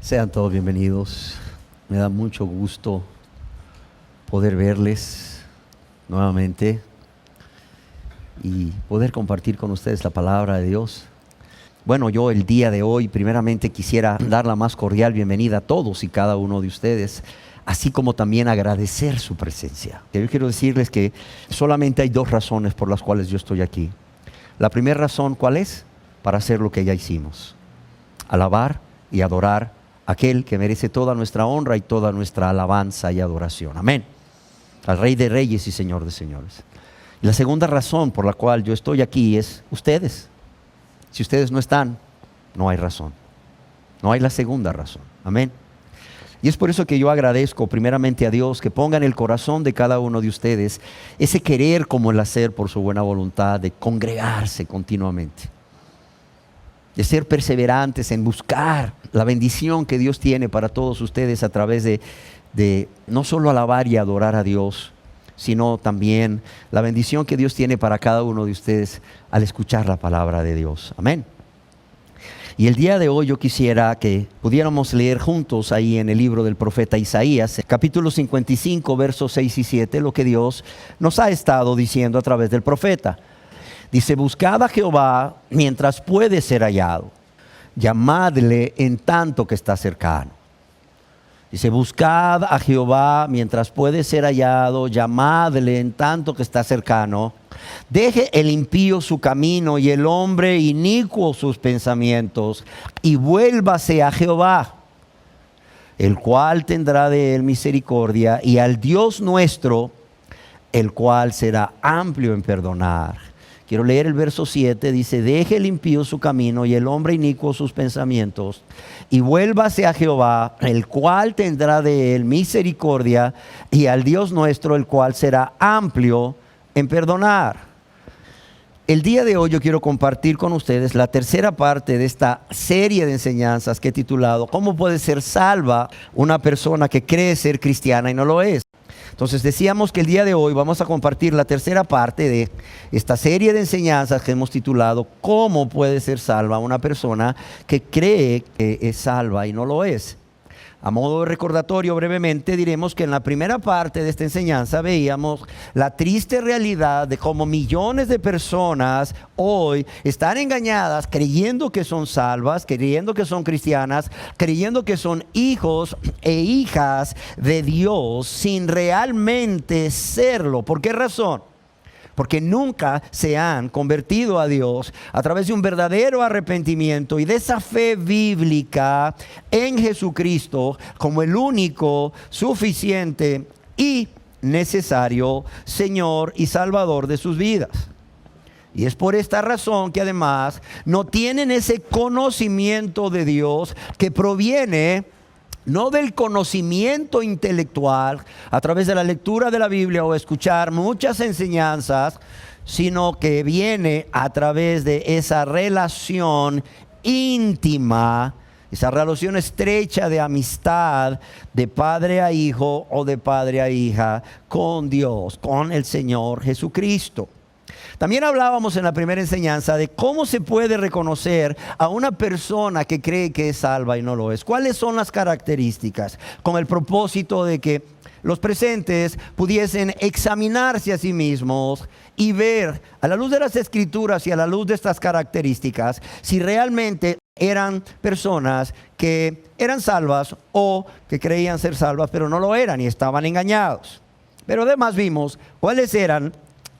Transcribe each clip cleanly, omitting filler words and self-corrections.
Sean todos bienvenidos. Me da mucho gusto poder verles nuevamente y poder compartir con ustedes la palabra de Dios. Bueno, yo el día de hoy primeramente quisiera dar la más cordial bienvenida a todos y cada uno de ustedes, así como también agradecer su presencia. Yo quiero decirles que solamente hay dos razones por las cuales yo estoy aquí. La primera razón, ¿cuál es? Para hacer lo que ya hicimos: alabar y adorar a aquel que merece toda nuestra honra y toda nuestra alabanza y adoración. Amén. Al Rey de Reyes y Señor de Señores. Y la segunda razón por la cual yo estoy aquí es ustedes. Si ustedes no están, no hay razón. No hay la segunda razón. Amén. Y es por eso que yo agradezco primeramente a Dios que ponga en el corazón de cada uno de ustedes ese querer como el hacer por su buena voluntad de congregarse continuamente, de ser perseverantes en buscar la bendición que Dios tiene para todos ustedes a través de no solo alabar y adorar a Dios, sino también la bendición que Dios tiene para cada uno de ustedes al escuchar la palabra de Dios. Amén. Y el día de hoy yo quisiera que pudiéramos leer juntos ahí en el libro del profeta Isaías, capítulo 55, versos 6 y 7, lo que Dios nos ha estado diciendo a través del profeta. Dice: buscad a Jehová mientras puede ser hallado, llamadle en tanto que está cercano. Dice: buscad a Jehová mientras puede ser hallado, llamadle en tanto que está cercano. Deje el impío su camino y el hombre inicuo sus pensamientos, y vuélvase a Jehová, el cual tendrá de él misericordia, y al Dios nuestro, el cual será amplio en perdonar. Quiero leer el verso 7, dice: deje el impío su camino y el hombre inicuo sus pensamientos, y vuélvase a Jehová, el cual tendrá de él misericordia, y al Dios nuestro, el cual será amplio en perdonar. El día de hoy yo quiero compartir con ustedes la tercera parte de esta serie de enseñanzas que he titulado ¿Cómo puede ser salva una persona que cree ser cristiana y no lo es? Entonces decíamos que el día de hoy vamos a compartir la tercera parte de esta serie de enseñanzas que hemos titulado ¿Cómo puede ser salva una persona que cree que es salva y no lo es? A modo de recordatorio, brevemente diremos que en la primera parte de esta enseñanza veíamos la triste realidad de cómo millones de personas hoy están engañadas creyendo que son salvas, creyendo que son cristianas, creyendo que son hijos e hijas de Dios sin realmente serlo. ¿Por qué razón? Porque nunca se han convertido a Dios a través de un verdadero arrepentimiento y de esa fe bíblica en Jesucristo como el único, suficiente y necesario Señor y Salvador de sus vidas. Y es por esta razón que además no tienen ese conocimiento de Dios que proviene no del conocimiento intelectual a través de la lectura de la Biblia o escuchar muchas enseñanzas, sino que viene a través de esa relación íntima, esa relación estrecha de amistad de padre a hijo o de padre a hija con Dios, con el Señor Jesucristo. También hablábamos en la primera enseñanza de cómo se puede reconocer a una persona que cree que es salva y no lo es. ¿Cuáles son las características? Con el propósito de que los presentes pudiesen examinarse a sí mismos y ver a la luz de las Escrituras y a la luz de estas características si realmente eran personas que eran salvas o que creían ser salvas pero no lo eran y estaban engañados. Pero además vimos cuáles eran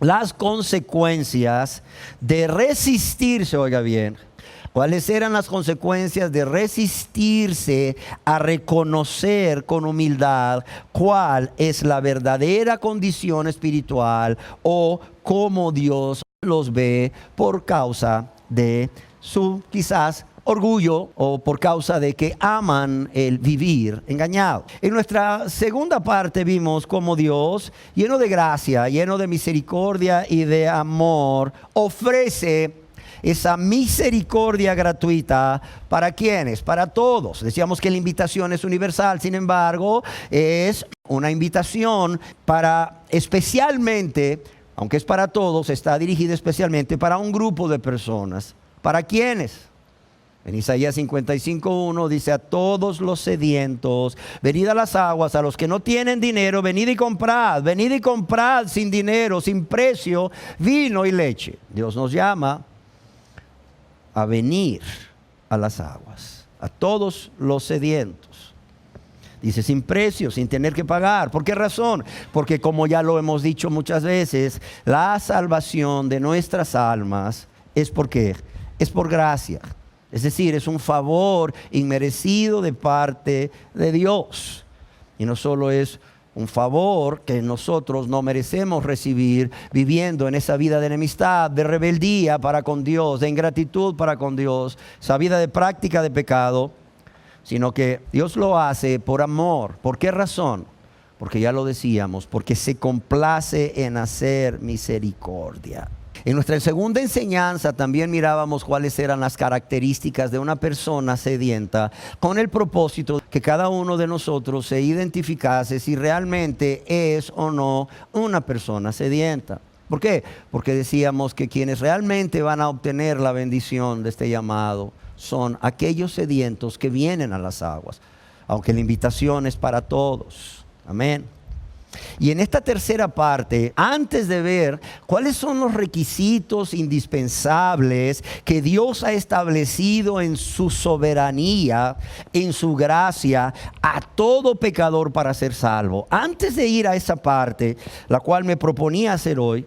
las consecuencias de resistirse, oiga bien, cuáles eran las consecuencias de resistirse a reconocer con humildad cuál es la verdadera condición espiritual o cómo Dios los ve por causa de su quizás orgullo o por causa de que aman el vivir engañado. En nuestra segunda parte vimos cómo Dios, lleno de gracia, lleno de misericordia y de amor, ofrece esa misericordia gratuita ¿para quiénes? Para todos. Decíamos que la invitación es universal, sin embargo, es una invitación para especialmente, aunque es para todos, está dirigida especialmente para un grupo de personas. ¿Para quiénes? En Isaías 55:1 dice: a todos los sedientos, venid a las aguas, a los que no tienen dinero, venid y comprad sin dinero, sin precio, vino y leche. Dios nos llama a venir a las aguas, a todos los sedientos. Dice sin precio, sin tener que pagar. ¿Por qué razón? Porque como ya lo hemos dicho muchas veces, la salvación de nuestras almas es por gracia. Es decir, es un favor inmerecido de parte de Dios. Y no solo es un favor que nosotros no merecemos recibir viviendo en esa vida de enemistad, de rebeldía para con Dios, de ingratitud para con Dios, esa vida de práctica de pecado, sino que Dios lo hace por amor. ¿Por qué razón? Porque ya lo decíamos, porque se complace en hacer misericordia. En nuestra segunda enseñanza también mirábamos cuáles eran las características de una persona sedienta, con el propósito que cada uno de nosotros se identificase si realmente es o no una persona sedienta. ¿Por qué? Porque decíamos que quienes realmente van a obtener la bendición de este llamado son aquellos sedientos que vienen a las aguas, aunque la invitación es para todos. Amén. Y en esta tercera parte, antes de ver cuáles son los requisitos indispensables que Dios ha establecido en su soberanía, en su gracia, a todo pecador para ser salvo. Antes de ir a esa parte, la cual me proponía hacer hoy,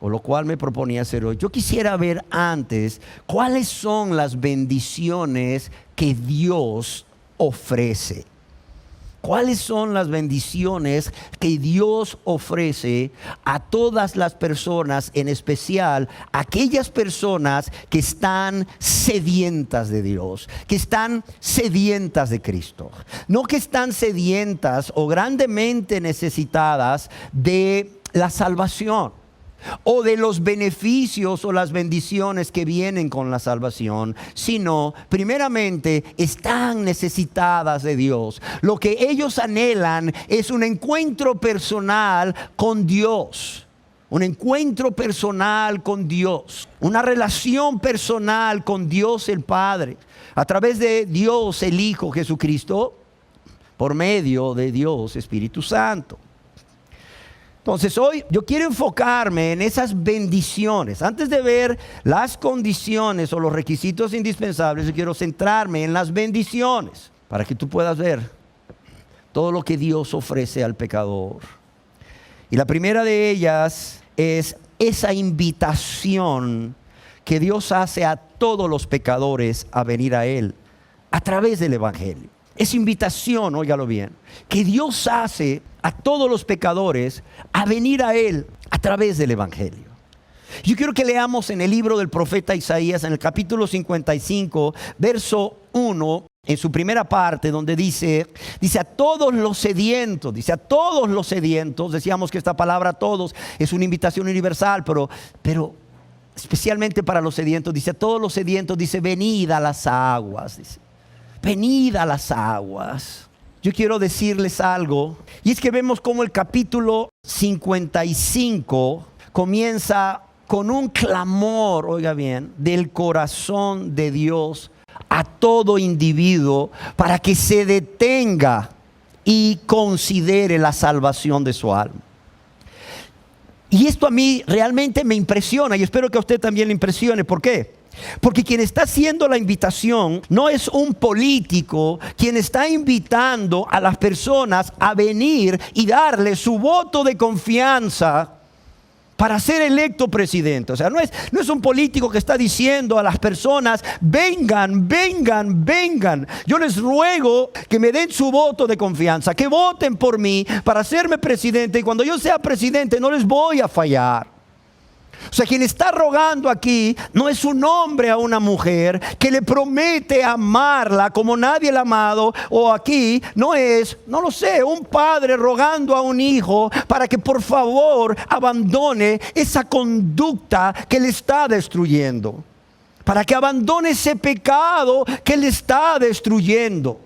yo quisiera ver antes cuáles son las bendiciones que Dios ofrece. ¿Cuáles son las bendiciones que Dios ofrece a todas las personas, en especial aquellas personas que están sedientas de Dios, que están sedientas de Cristo? No que están sedientas o grandemente necesitadas de la salvación, o de los beneficios o las bendiciones que vienen con la salvación, sino primeramente están necesitadas de Dios. Lo que ellos anhelan es un encuentro personal con Dios. Un encuentro personal con Dios, una relación personal con Dios el Padre, a través de Dios el Hijo Jesucristo, por medio de Dios Espíritu Santo. Entonces hoy yo quiero enfocarme en esas bendiciones. Antes de ver las condiciones o los requisitos indispensables, yo quiero centrarme en las bendiciones para que tú puedas ver todo lo que Dios ofrece al pecador. Y la primera de ellas es esa invitación que Dios hace a todos los pecadores a venir a Él a través del Evangelio. Esa invitación, óigalo bien, que Dios hace a todos los pecadores a venir a Él a través del Evangelio. Yo quiero que leamos en el libro del profeta Isaías, en el capítulo 55, verso 1, en su primera parte, donde dice a todos los sedientos, decíamos que esta palabra todos es una invitación universal, pero especialmente para los sedientos, dice a todos los sedientos, dice venid a las aguas, dice. Venid a las aguas. Yo quiero decirles algo, y es que vemos cómo el capítulo 55 comienza con un clamor, oiga bien, del corazón de Dios a todo individuo para que se detenga y considere la salvación de su alma. Y esto a mí realmente me impresiona, y espero que a usted también le impresione. ¿Por qué? Porque quien está haciendo la invitación no es un político, quien está invitando a las personas a venir y darle su voto de confianza para ser electo presidente. O sea, no es un político que está diciendo a las personas, vengan. Yo les ruego que me den su voto de confianza, que voten por mí para hacerme presidente, y cuando yo sea presidente no les voy a fallar. O sea, quien está rogando aquí no es un hombre a una mujer que le promete amarla como nadie la ha amado, o aquí no es, no lo sé, un padre rogando a un hijo para que por favor abandone esa conducta que le está destruyendo, para que abandone ese pecado que le está destruyendo.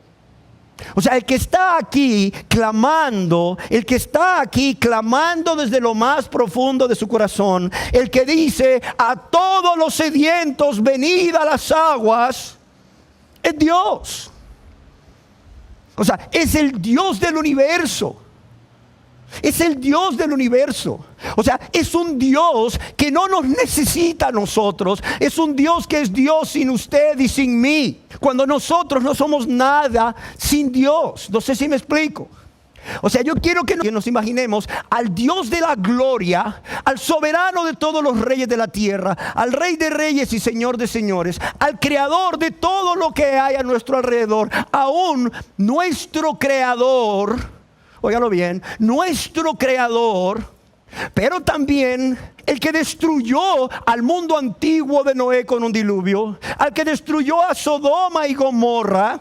O sea, el que está aquí clamando, el que está aquí clamando desde lo más profundo de su corazón, el que dice a todos los sedientos, venid a las aguas, es Dios. O sea, es el Dios del universo. Es el Dios del universo. O sea, es un Dios que no nos necesita a nosotros. Es un Dios que es Dios sin usted y sin mí. Cuando nosotros no somos nada sin Dios. No sé si me explico. O sea, yo quiero que nos imaginemos al Dios de la gloria, al soberano de todos los reyes de la tierra, al Rey de reyes y Señor de señores, al creador de todo lo que hay a nuestro alrededor, aún nuestro creador. Óigalo bien, nuestro creador, pero también el que destruyó al mundo antiguo de Noé con un diluvio, al que destruyó a Sodoma y Gomorra,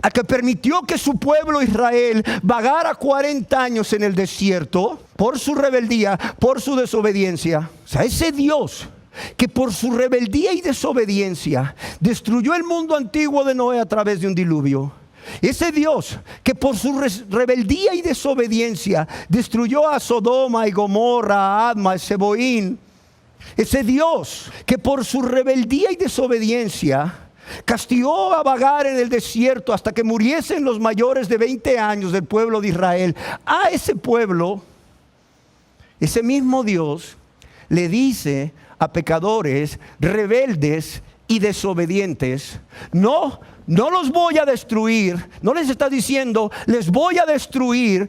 al que permitió que su pueblo Israel vagara 40 años en el desierto por su rebeldía, por su desobediencia. O sea, ese Dios que por su rebeldía y desobediencia destruyó el mundo antiguo de Noé a través de un diluvio. Ese Dios que por su rebeldía y desobediencia destruyó a Sodoma y Gomorra, a Adma, a Seboín. Ese Dios que por su rebeldía y desobediencia castigó a vagar en el desierto hasta que muriesen los mayores de 20 años del pueblo de Israel. A ese pueblo, ese mismo Dios le dice a pecadores rebeldes y desobedientes: no los voy a destruir. No les está diciendo les voy a destruir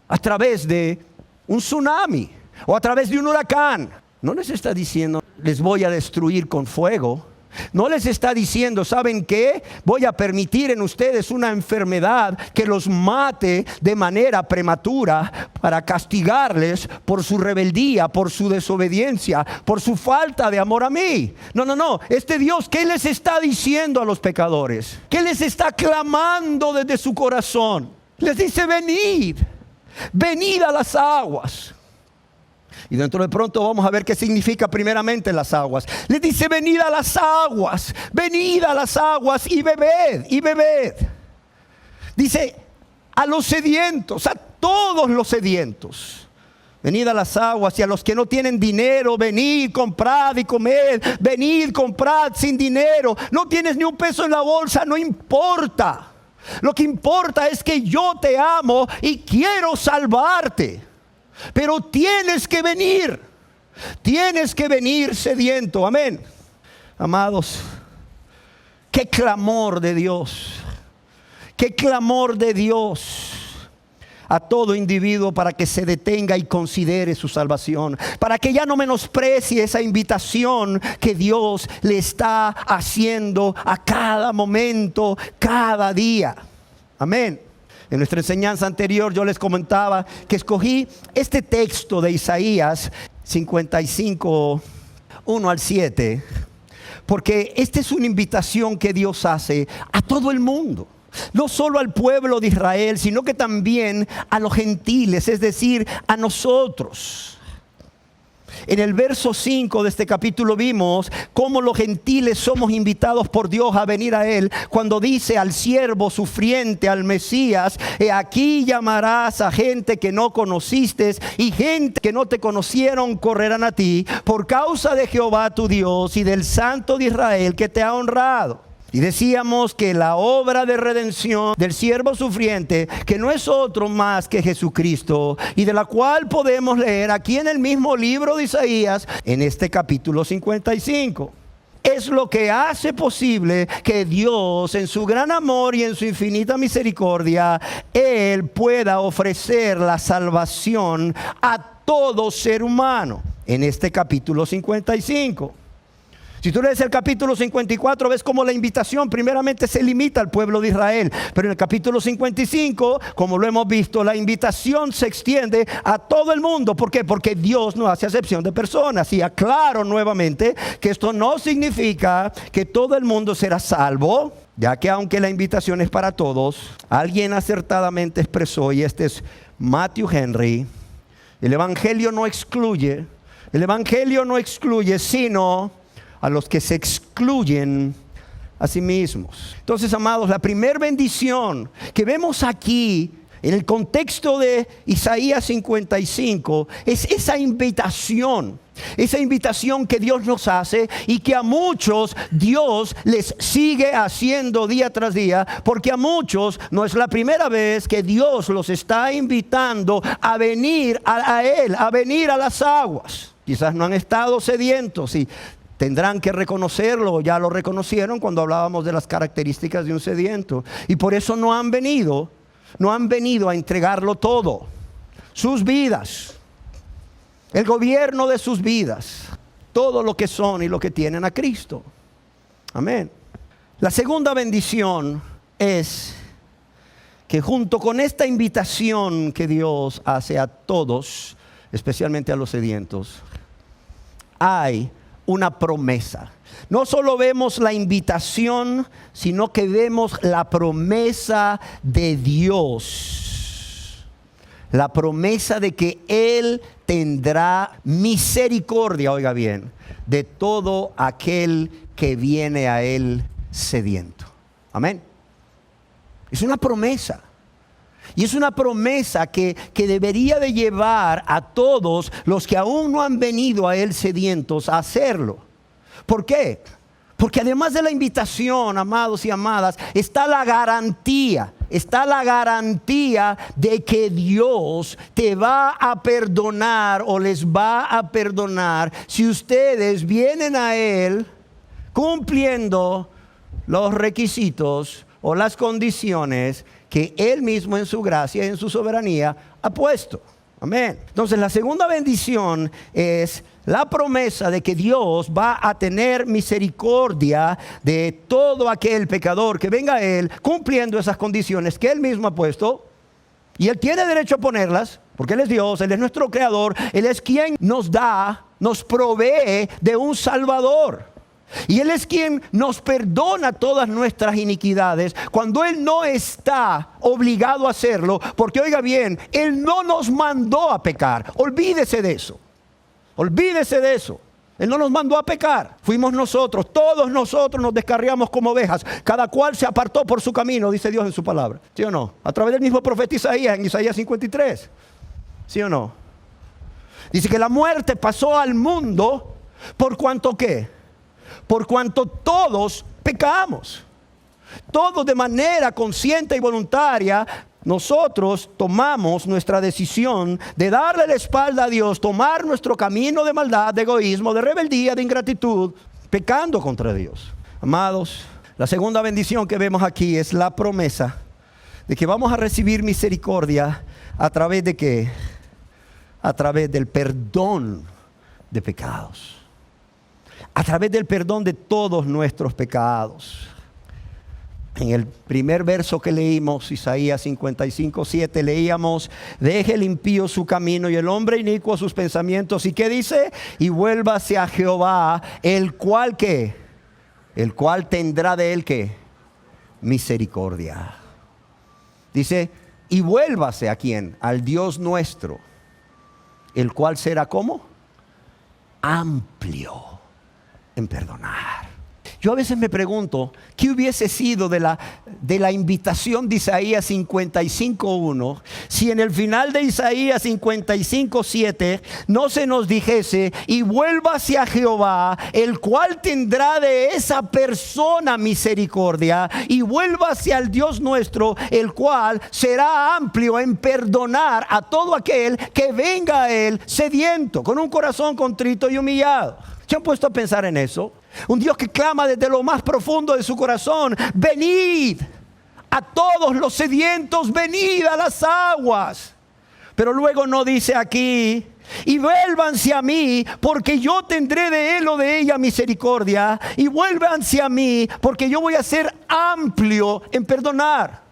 a través de un tsunami o a través de un huracán. No les está diciendo les voy a destruir con fuego. No les está diciendo, ¿saben qué? Voy a permitir en ustedes una enfermedad que los mate de manera prematura para castigarles por su rebeldía, por su desobediencia, por su falta de amor a mí. No. Este Dios, ¿qué les está diciendo a los pecadores? ¿Qué les está clamando desde su corazón? Les dice: venid a las aguas. Y dentro de pronto vamos a ver qué significa primeramente las aguas. Les dice: venid a las aguas y bebed. Dice a los sedientos, a todos los sedientos. Venid a las aguas, y a los que no tienen dinero, venid, comprad y comed. Venid, comprad sin dinero. No tienes ni un peso en la bolsa, no importa. Lo que importa es que yo te amo y quiero salvarte. Pero tienes que venir sediento. Amén. Amados, qué clamor de Dios a todo individuo para que se detenga y considere su salvación, para que ya no menosprecie esa invitación que Dios le está haciendo a cada momento, cada día. Amén. En nuestra enseñanza anterior yo les comentaba que escogí este texto de Isaías 55, 1 al 7, porque esta es una invitación que Dios hace a todo el mundo. No solo al pueblo de Israel, sino que también a los gentiles, es decir, a nosotros. En el verso 5 de este capítulo vimos cómo los gentiles somos invitados por Dios a venir a Él, cuando dice al siervo sufriente, al Mesías: he aquí llamarás a gente que no conociste, y gente que no te conocieron correrán a ti, por causa de Jehová tu Dios y del Santo de Israel que te ha honrado. Y decíamos que la obra de redención del siervo sufriente, que no es otro más que Jesucristo, y de la cual podemos leer aquí en el mismo libro de Isaías, en este capítulo 55. Es lo que hace posible que Dios, en su gran amor y en su infinita misericordia, Él pueda ofrecer la salvación a todo ser humano en este capítulo 55. Si tú lees el capítulo 54, ves cómo la invitación primeramente se limita al pueblo de Israel. Pero en el capítulo 55, como lo hemos visto, la invitación se extiende a todo el mundo. ¿Por qué? Porque Dios no hace acepción de personas. Y aclaro nuevamente que esto no significa que todo el mundo será salvo, ya que aunque la invitación es para todos, alguien acertadamente expresó, y este es Matthew Henry: el Evangelio no excluye, sino a los que se excluyen a sí mismos. Entonces, amados, la primera bendición que vemos aquí en el contexto de Isaías 55 es esa invitación que Dios nos hace y que a muchos Dios les sigue haciendo día tras día, porque a muchos no es la primera vez que Dios los está invitando a venir a Él, a venir a las aguas. Quizás no han estado sedientos y tendrán que reconocerlo, ya lo reconocieron cuando hablábamos de las características de un sediento, y por eso no han venido a entregarlo todo, sus vidas, el gobierno de sus vidas, todo lo que son y lo que tienen a Cristo. Amén. La segunda bendición es que junto con esta invitación que Dios hace a todos, especialmente a los sedientos, hay una promesa. No solo vemos la invitación, sino que vemos la promesa de Dios. La promesa de que Él tendrá misericordia, oiga bien, de todo aquel que viene a Él sediento. Amén. Es una promesa. Y es una promesa que debería de llevar a todos los que aún no han venido a Él sedientos a hacerlo. ¿Por qué? Porque además de la invitación, amados y amadas, está la garantía de que Dios te va a perdonar o les va a perdonar si ustedes vienen a Él cumpliendo los requisitos o las condiciones que Él mismo en su gracia y en su soberanía ha puesto. Amén. Entonces la segunda bendición es la promesa de que Dios va a tener misericordia de todo aquel pecador que venga a Él cumpliendo esas condiciones que Él mismo ha puesto. Y Él tiene derecho a ponerlas, porque Él es Dios, Él es nuestro creador, Él es quien nos provee de un Salvador. Y Él es quien nos perdona todas nuestras iniquidades cuando Él no está obligado a hacerlo, porque oiga bien, Él no nos mandó a pecar. Olvídese de eso. Él no nos mandó a pecar. Fuimos nosotros, todos nosotros nos descarriamos como ovejas. Cada cual se apartó por su camino, dice Dios en su palabra. ¿Sí o no? A través del mismo profeta Isaías, en Isaías 53. ¿Sí o no? Dice que la muerte pasó al mundo por cuanto ¿qué? Por cuanto todos pecamos. Todos de manera consciente y voluntaria, nosotros tomamos nuestra decisión de darle la espalda a Dios, tomar nuestro camino de maldad, de egoísmo, de rebeldía, de ingratitud, pecando contra Dios. Amados, la segunda bendición que vemos aquí es la promesa de que vamos a recibir misericordia a través de ¿qué? A través del perdón de pecados. A través del perdón de todos nuestros pecados. En el primer verso que leímos, Isaías 55:7, leíamos: deje el impío su camino y el hombre inicuo sus pensamientos. ¿Y qué dice? Y vuélvase a Jehová, el cual ¿qué? El cual tendrá de él ¿qué? Misericordia. Dice, y vuélvase ¿a quién? Al Dios nuestro, el cual será ¿cómo? Amplio en perdonar. Yo a veces me pregunto, ¿qué hubiese sido de la invitación de Isaías 55:1 si en el final de Isaías 55:7 no se nos dijese: y vuélvase a Jehová, el cual tendrá de esa persona misericordia, y vuélvase al Dios nuestro, el cual será amplio en perdonar a todo aquel que venga a Él sediento, con un corazón contrito y humillado? ¿Se han puesto a pensar en eso? Un Dios que clama desde lo más profundo de su corazón: venid a todos los sedientos, venid a las aguas. Pero luego no dice aquí: y vuélvanse a mí, porque yo tendré de él o de ella misericordia. Y vuélvanse a mí, porque yo voy a ser amplio en perdonar.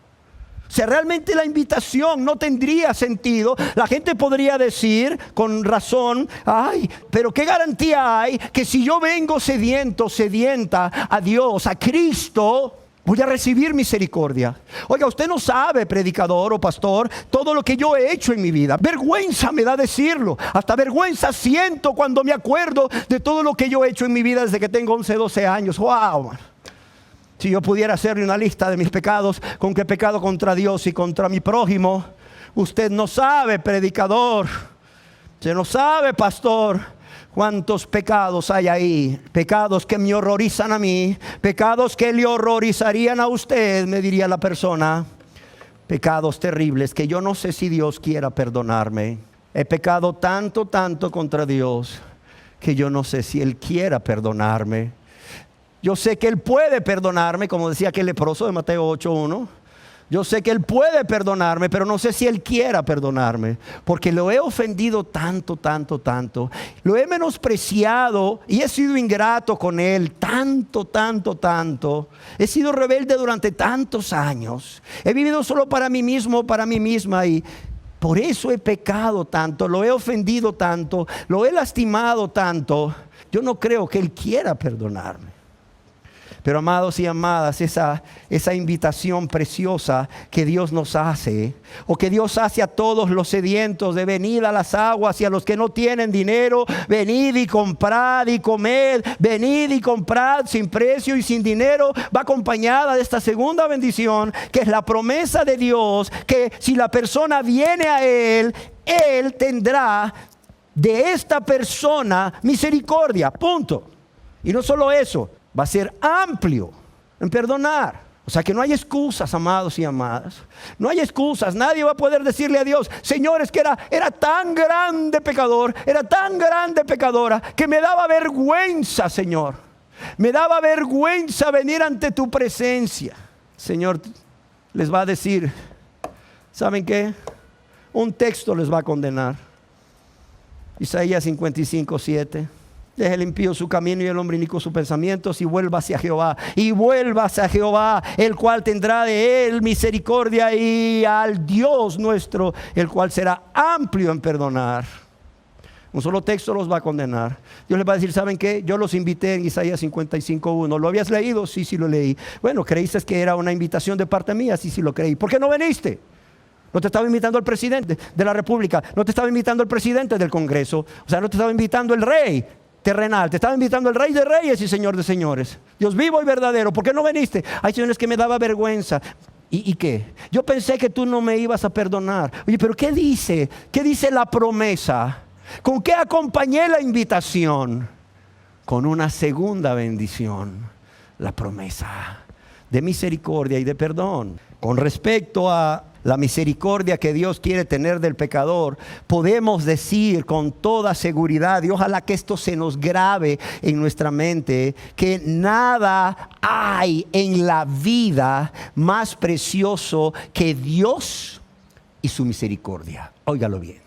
O sea, realmente la invitación no tendría sentido. La gente podría decir con razón: ay, pero qué garantía hay que si yo vengo sediento, sedienta a Dios, a Cristo, voy a recibir misericordia. Oiga, usted no sabe, predicador o pastor, todo lo que yo he hecho en mi vida. Vergüenza me da decirlo. Hasta vergüenza siento cuando me acuerdo de todo lo que yo he hecho en mi vida desde que tengo 11, 12 años. ¡Wow! Si yo pudiera hacerle una lista de mis pecados, con qué pecado contra Dios y contra mi prójimo, usted no sabe, predicador, usted no sabe, pastor, cuántos pecados hay ahí. Pecados que me horrorizan a mí, pecados que le horrorizarían a usted, me diría la persona. Pecados terribles que yo no sé si Dios quiera perdonarme. He pecado tanto contra Dios que yo no sé si Él quiera perdonarme. Yo sé que Él puede perdonarme, como decía aquel leproso de Mateo 8:1. Yo sé que Él puede perdonarme, pero no sé si Él quiera perdonarme, porque lo he ofendido tanto. Lo he menospreciado y he sido ingrato con Él tanto. He sido rebelde durante tantos años. He vivido solo para mí mismo, para mí misma, y por eso he pecado tanto, lo he ofendido tanto, lo he lastimado tanto. Yo no creo que Él quiera perdonarme. Pero amados y amadas, esa invitación preciosa que Dios nos hace, o que Dios hace a todos los sedientos, de venid a las aguas, y a los que no tienen dinero, venid y comprad y comed, venid y comprad sin precio y sin dinero, va acompañada de esta segunda bendición, que es la promesa de Dios, que si la persona viene a Él, Él tendrá de esta persona misericordia, punto. Y no solo eso, va a ser amplio en perdonar. O sea que no hay excusas, amados y amadas. No hay excusas. Nadie va a poder decirle a Dios: Señor, es que era tan grande pecador, era tan grande pecadora, que me daba vergüenza, Señor. Me daba vergüenza venir ante tu presencia. Señor les va a decir: ¿saben qué? Un texto les va a condenar. Isaías 55:7. Deje el impío su camino y el hombre inicuo sus pensamientos, y vuelva hacia Jehová. Y vuelva hacia Jehová, el cual tendrá de él misericordia, y al Dios nuestro, el cual será amplio en perdonar. Un solo texto los va a condenar. Dios les va a decir: ¿saben qué? Yo los invité en Isaías 55:1. ¿Lo habías leído? Sí, lo leí. Bueno, ¿creíste que era una invitación de parte mía? Sí, lo creí. ¿Por qué no viniste? No te estaba invitando el presidente de la República, no te estaba invitando el presidente del Congreso, o sea, no te estaba invitando el rey terrenal, te estaba invitando el Rey de Reyes y Señor de Señores, Dios vivo y verdadero. ¿Por qué no viniste? Hay señores que me daba vergüenza. ¿Y qué? Yo pensé que tú no me ibas a perdonar. Oye, pero ¿qué dice? ¿Qué dice la promesa? ¿Con qué acompañé la invitación? Con una segunda bendición, la promesa de misericordia y de perdón. Con respecto a la misericordia que Dios quiere tener del pecador, podemos decir con toda seguridad, y ojalá que esto se nos grabe en nuestra mente, que nada hay en la vida más precioso que Dios y su misericordia. Óigalo bien.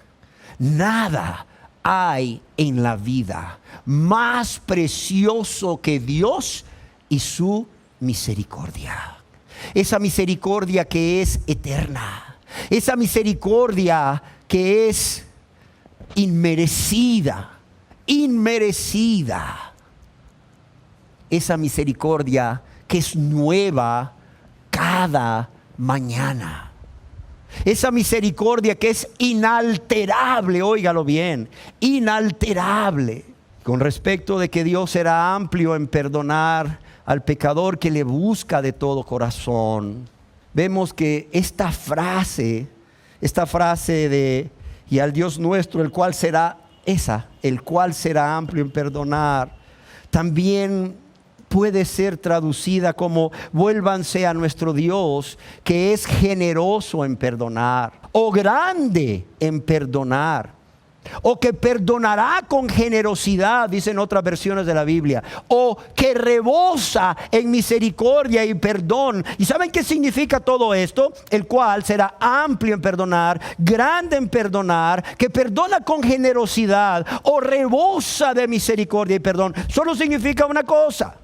Nada hay en la vida más precioso que Dios y su misericordia. Esa misericordia que es eterna, esa misericordia que es inmerecida, esa misericordia que es nueva cada mañana, esa misericordia que es inalterable, óigalo bien, inalterable. Con respecto de que Dios será amplio en perdonar al pecador que le busca de todo corazón, vemos que esta frase de y al Dios nuestro, el cual será amplio en perdonar, también puede ser traducida como: vuélvanse a nuestro Dios, que es generoso en perdonar, o grande en perdonar, o que perdonará con generosidad, dicen otras versiones de la Biblia, o que rebosa en misericordia y perdón. ¿Y saben qué significa todo esto? El cual será amplio en perdonar, grande en perdonar, que perdona con generosidad, o rebosa de misericordia y perdón. Solo significa una cosa: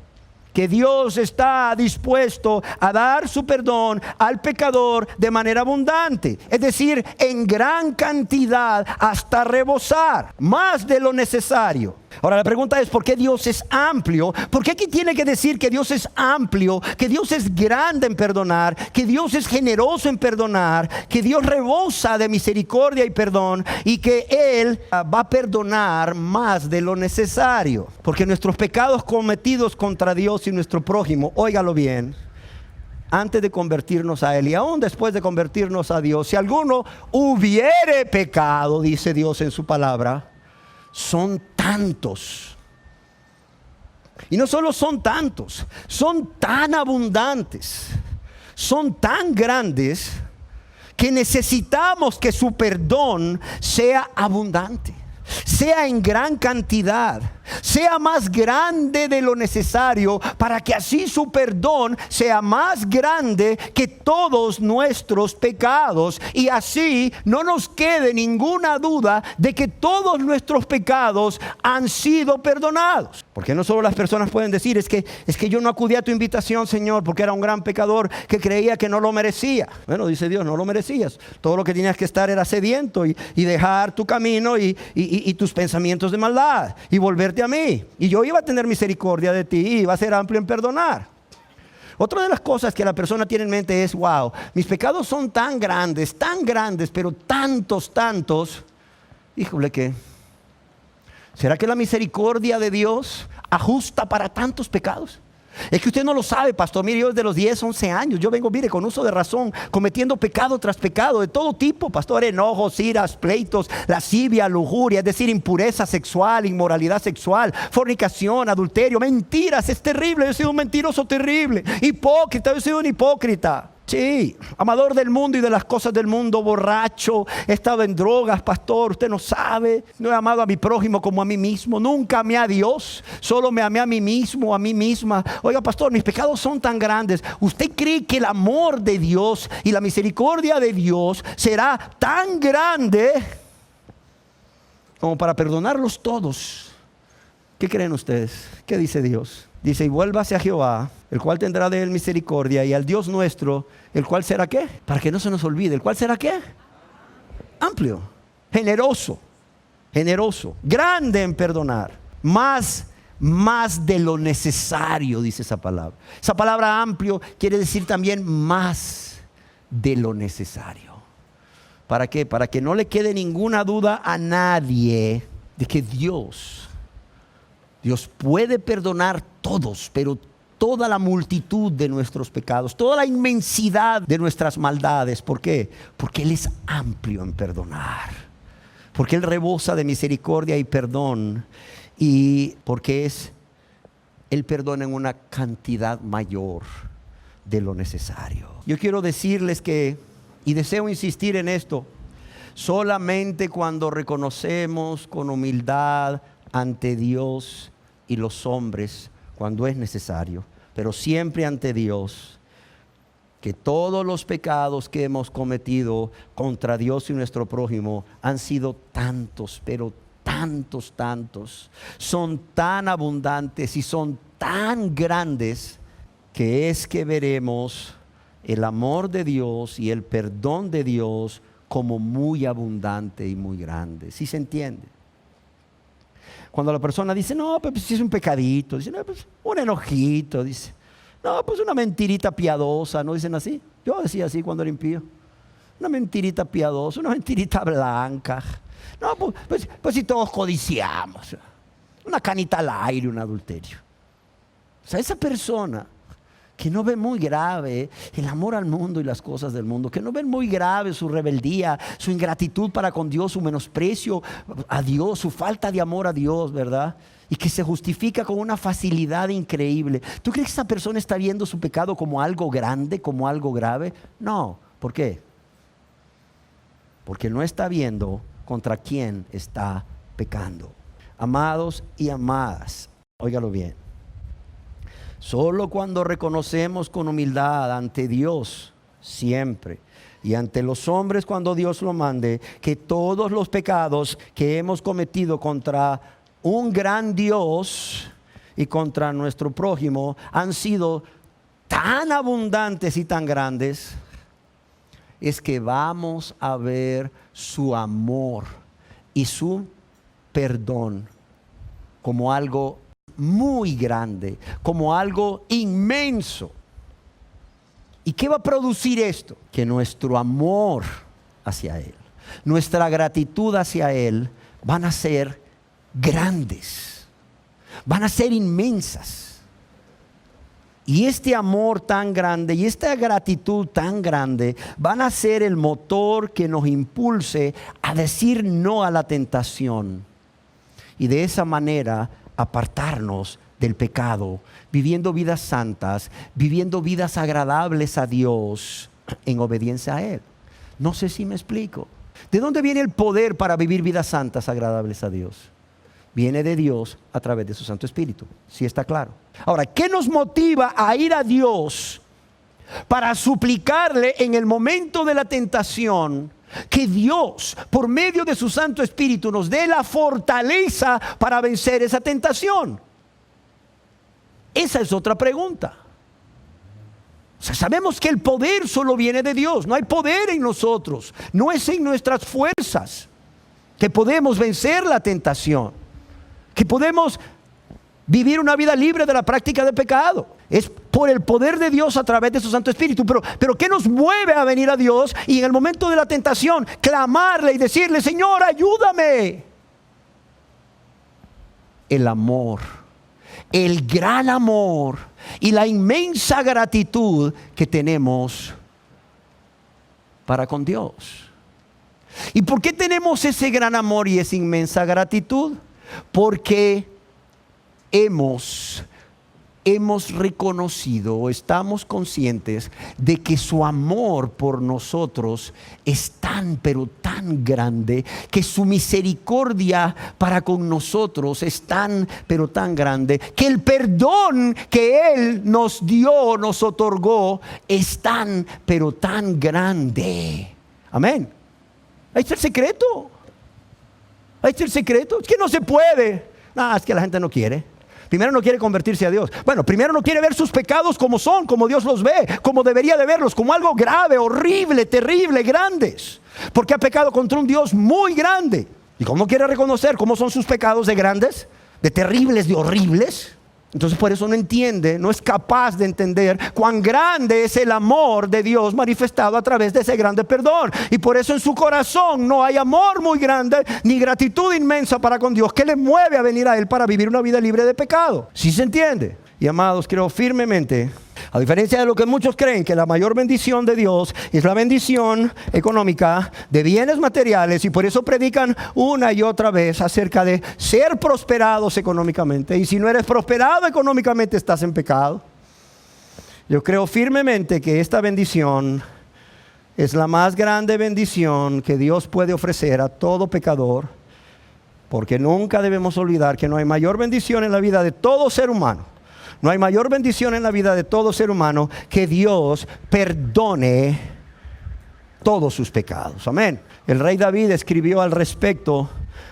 que Dios está dispuesto a dar su perdón al pecador de manera abundante, es decir, en gran cantidad, hasta rebosar, más de lo necesario. Ahora la pregunta es, ¿por qué Dios es amplio? ¿Por qué aquí tiene que decir que Dios es amplio, que Dios es grande en perdonar, que Dios es generoso en perdonar, que Dios rebosa de misericordia y perdón y que Él va a perdonar más de lo necesario? Porque nuestros pecados cometidos contra Dios y nuestro prójimo, óigalo bien, antes de convertirnos a Él y aún después de convertirnos a Dios, si alguno hubiere pecado, dice Dios en su palabra, son tantos. Y no solo son tantos, son tan abundantes, son tan grandes que necesitamos que su perdón sea abundante, sea en gran cantidad, sea más grande de lo necesario, para que así su perdón sea más grande que todos nuestros pecados, y así no nos quede ninguna duda de que todos nuestros pecados han sido perdonados. Porque no solo las personas pueden decir, es que yo no acudí a tu invitación, Señor, porque era un gran pecador que creía que no lo merecía. Bueno, dice Dios, no lo merecías. Todo lo que tenías que estar era sediento y dejar tu camino y tus pensamientos de maldad y volverte a mí, y yo iba a tener misericordia de ti y iba a ser amplio en perdonar. Otra de las cosas que la persona tiene en mente es, wow, mis pecados son tan grandes, pero tantos, híjole, que ¿será que la misericordia de Dios ajusta para tantos pecados? Es que usted no lo sabe, pastor. Mire, yo desde los 10, 11 años, yo vengo, mire, con uso de razón, cometiendo pecado tras pecado, de todo tipo, pastor, enojos, iras, pleitos, lascivia, lujuria, es decir, impureza sexual, inmoralidad sexual, fornicación, adulterio, mentiras, es terrible, yo he sido un mentiroso terrible, hipócrita, yo he sido un hipócrita. Sí, amador del mundo y de las cosas del mundo, borracho, he estado en drogas, pastor, usted no sabe, no he amado a mi prójimo como a mí mismo, nunca amé a Dios, solo me amé a mí mismo, a mí misma. Oiga, pastor, mis pecados son tan grandes. ¿Usted cree que el amor de Dios y la misericordia de Dios será tan grande como para perdonarlos todos? ¿Qué creen ustedes? ¿Qué dice Dios? Dice, y vuélvase a Jehová, el cual tendrá de él misericordia, y al Dios nuestro, el cual será ¿qué? Para que no se nos olvide, ¿el cual será qué? Amplio, generoso, grande en perdonar, más de lo necesario, dice esa palabra. Esa palabra amplio quiere decir también más de lo necesario. ¿Para qué? Para que no le quede ninguna duda a nadie de que Dios puede perdonar todos, pero toda la multitud de nuestros pecados, toda la inmensidad de nuestras maldades. ¿Por qué? Porque Él es amplio en perdonar, porque Él rebosa de misericordia y perdón, y porque Él perdona en una cantidad mayor de lo necesario. Yo quiero decirles que, y deseo insistir en esto, solamente cuando reconocemos con humildad ante Dios y los hombres, cuando es necesario, pero siempre ante Dios, que todos los pecados que hemos cometido contra Dios y nuestro prójimo han sido tantos, pero tantos, son tan abundantes y son tan grandes, que es que veremos el amor de Dios y el perdón de Dios como muy abundante y muy grande. ¿Sí se entiende? Cuando la persona dice, no, pues si es un pecadito, dice, no, pues un enojito, dice, no, pues una mentirita piadosa, ¿no dicen así? Yo decía así cuando era impío, una mentirita piadosa, una mentirita blanca, no, pues si todos codiciamos, una canita al aire, un adulterio. O sea, esa persona que no ve muy grave el amor al mundo y las cosas del mundo, que no ven muy grave su rebeldía, su ingratitud para con Dios, su menosprecio a Dios, su falta de amor a Dios, ¿verdad? Y que se justifica con una facilidad increíble. ¿Tú crees que esa persona está viendo su pecado como algo grande, como algo grave? No. ¿Por qué? Porque no está viendo contra quién está pecando. Amados y amadas, óigalo bien. Solo cuando reconocemos con humildad ante Dios siempre y ante los hombres cuando Dios lo mande, que todos los pecados que hemos cometido contra un gran Dios y contra nuestro prójimo han sido tan abundantes y tan grandes, es que vamos a ver su amor y su perdón como algo muy grande, como algo inmenso. ¿Y qué va a producir esto? Que nuestro amor hacia Él, nuestra gratitud hacia Él van a ser grandes, van a ser inmensas. Y este amor tan grande y esta gratitud tan grande van a ser el motor que nos impulse a decir no a la tentación. Y de esa manera apartarnos del pecado, viviendo vidas santas, viviendo vidas agradables a Dios en obediencia a Él. No sé si me explico. ¿De dónde viene el poder para vivir vidas santas, agradables a Dios? Viene de Dios a través de su Santo Espíritu. ¿Sí está claro? Ahora, ¿qué nos motiva a ir a Dios para suplicarle en el momento de la tentación? Que Dios, por medio de su Santo Espíritu, nos dé la fortaleza para vencer esa tentación. Esa es otra pregunta. O sea, sabemos que el poder solo viene de Dios. No hay poder en nosotros. No es en nuestras fuerzas que podemos vencer la tentación, que podemos vivir una vida libre de la práctica de pecado. Es por el poder de Dios a través de su Santo Espíritu. Pero ¿qué nos mueve a venir a Dios y en el momento de la tentación clamarle y decirle: Señor, ayúdame? El amor, el gran amor y la inmensa gratitud que tenemos para con Dios. ¿Y por qué tenemos ese gran amor y esa inmensa gratitud? Porque hemos reconocido o estamos conscientes de que su amor por nosotros es tan, pero tan grande, que su misericordia para con nosotros es tan, pero tan grande, que el perdón que Él nos dio, nos otorgó, es tan, pero tan grande. Amén. Ahí está el secreto. Ahí está el secreto. Es que no se puede. No, es que la gente no quiere. Primero no quiere convertirse a Dios. Bueno, primero no quiere ver sus pecados como son, como Dios los ve, como debería de verlos, como algo grave, horrible, terrible, grandes. Porque ha pecado contra un Dios muy grande. Y como no quiere reconocer cómo son sus pecados de grandes, de terribles, de horribles, entonces por eso no entiende, no es capaz de entender cuán grande es el amor de Dios manifestado a través de ese grande perdón. Y por eso en su corazón no hay amor muy grande ni gratitud inmensa para con Dios que le mueve a venir a Él para vivir una vida libre de pecado. ¿Sí se entiende? Y amados, creo firmemente, a diferencia de lo que muchos creen, que la mayor bendición de Dios es la bendición económica de bienes materiales, y por eso predican una y otra vez acerca de ser prosperados económicamente. Y si no eres prosperado económicamente, estás en pecado. Yo creo firmemente que esta bendición es la más grande bendición que Dios puede ofrecer a todo pecador, porque nunca debemos olvidar que no hay mayor bendición en la vida de todo ser humano. No hay mayor bendición en la vida de todo ser humano que Dios perdone todos sus pecados. Amén. El rey David escribió al respecto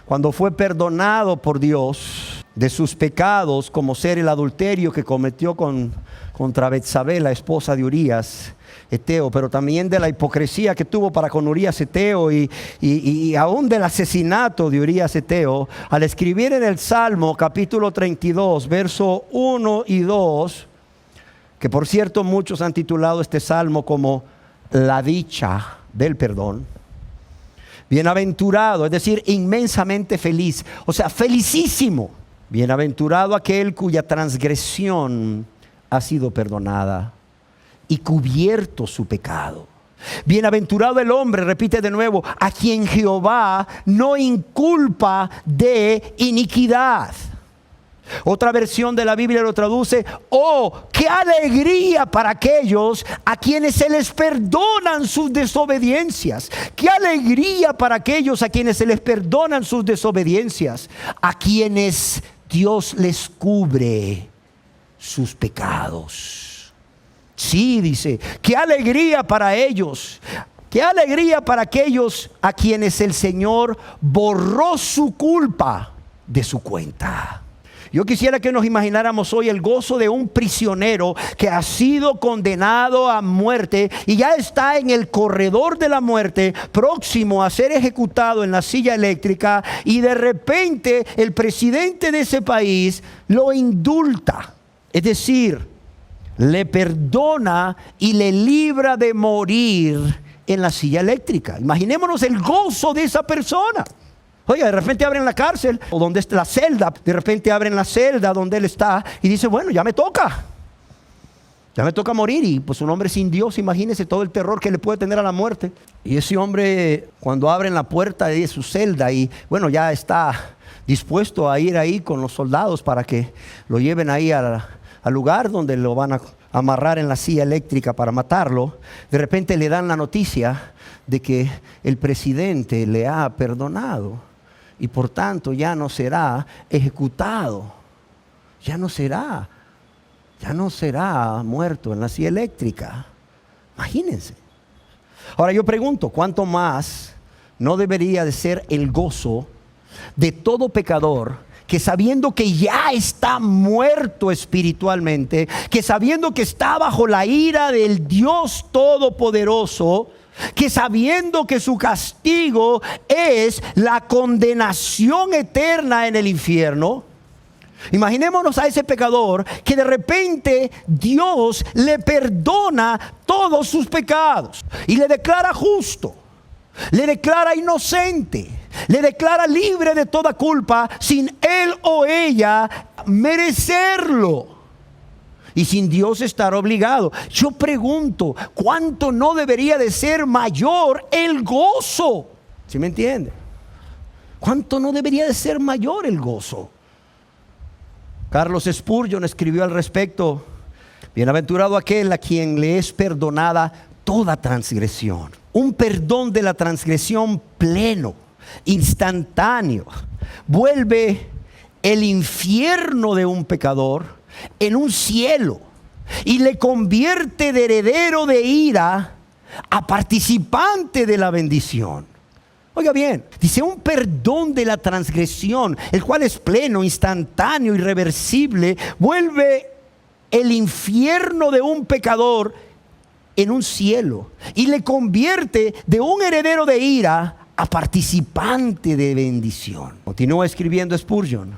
cuando fue perdonado por Dios de sus pecados, como ser el adulterio que cometió contra Betsabé, la esposa de Urías Eteo, pero también de la hipocresía que tuvo para con Urías Eteo y aún del asesinato de Urías Eteo. Al escribir en el Salmo capítulo 32, verso 1 y 2, que por cierto muchos han titulado este Salmo como la dicha del perdón. Bienaventurado, es decir, inmensamente feliz, o sea, felicísimo. Bienaventurado aquel cuya transgresión ha sido perdonada y cubierto su pecado. Bienaventurado el hombre, repite de nuevo, a quien Jehová no inculpa de iniquidad. Otra versión de la Biblia lo traduce: oh, qué alegría para aquellos a quienes se les perdonan sus desobediencias. Qué alegría para aquellos a quienes se les perdonan sus desobediencias, a quienes Dios les cubre sus pecados. Sí, dice, qué alegría para ellos, qué alegría para aquellos a quienes el Señor borró su culpa de su cuenta. Yo quisiera que nos imagináramos hoy el gozo de un prisionero que ha sido condenado a muerte y ya está en el corredor de la muerte, próximo a ser ejecutado en la silla eléctrica, y de repente el presidente de ese país lo indulta, es decir, le perdona y le libra de morir en la silla eléctrica. Imaginémonos el gozo de esa persona. Oiga, de repente abren la cárcel o donde está la celda, de repente abren la celda donde él está y dice, bueno, ya me toca morir. Y pues un hombre sin Dios, imagínese todo el terror que le puede tener a la muerte. Y ese hombre, cuando abren la puerta de su celda y bueno, ya está dispuesto a ir ahí con los soldados para que lo lleven ahí al lugar donde lo van a amarrar en la silla eléctrica para matarlo, de repente le dan la noticia de que el presidente le ha perdonado y por tanto ya no será ejecutado, ya no será muerto en la silla eléctrica. Imagínense. Ahora yo pregunto, ¿cuánto más no debería de ser el gozo de todo pecador que sabiendo que ya está muerto espiritualmente, que sabiendo que está bajo la ira del Dios Todopoderoso, que sabiendo que su castigo es la condenación eterna en el infierno? Imaginémonos a ese pecador que de repente Dios le perdona todos sus pecados y le declara justo, le declara inocente, le declara libre de toda culpa sin él o ella merecerlo y sin Dios estar obligado. Yo pregunto, ¿cuánto no debería de ser mayor el gozo? ¿Sí me entiende? ¿Cuánto no debería de ser mayor el gozo? Carlos Spurgeon escribió al respecto: bienaventurado aquel a quien le es perdonada toda transgresión. Un perdón de la transgresión pleno, instantáneo, vuelve el infierno de un pecador en un cielo y le convierte de heredero de ira a participante de la bendición. Oiga bien, dice un perdón de la transgresión, el cual es pleno, instantáneo, irreversible, vuelve el infierno de un pecador en un cielo y le convierte de un heredero de ira a participante de bendición. Continúa escribiendo Spurgeon: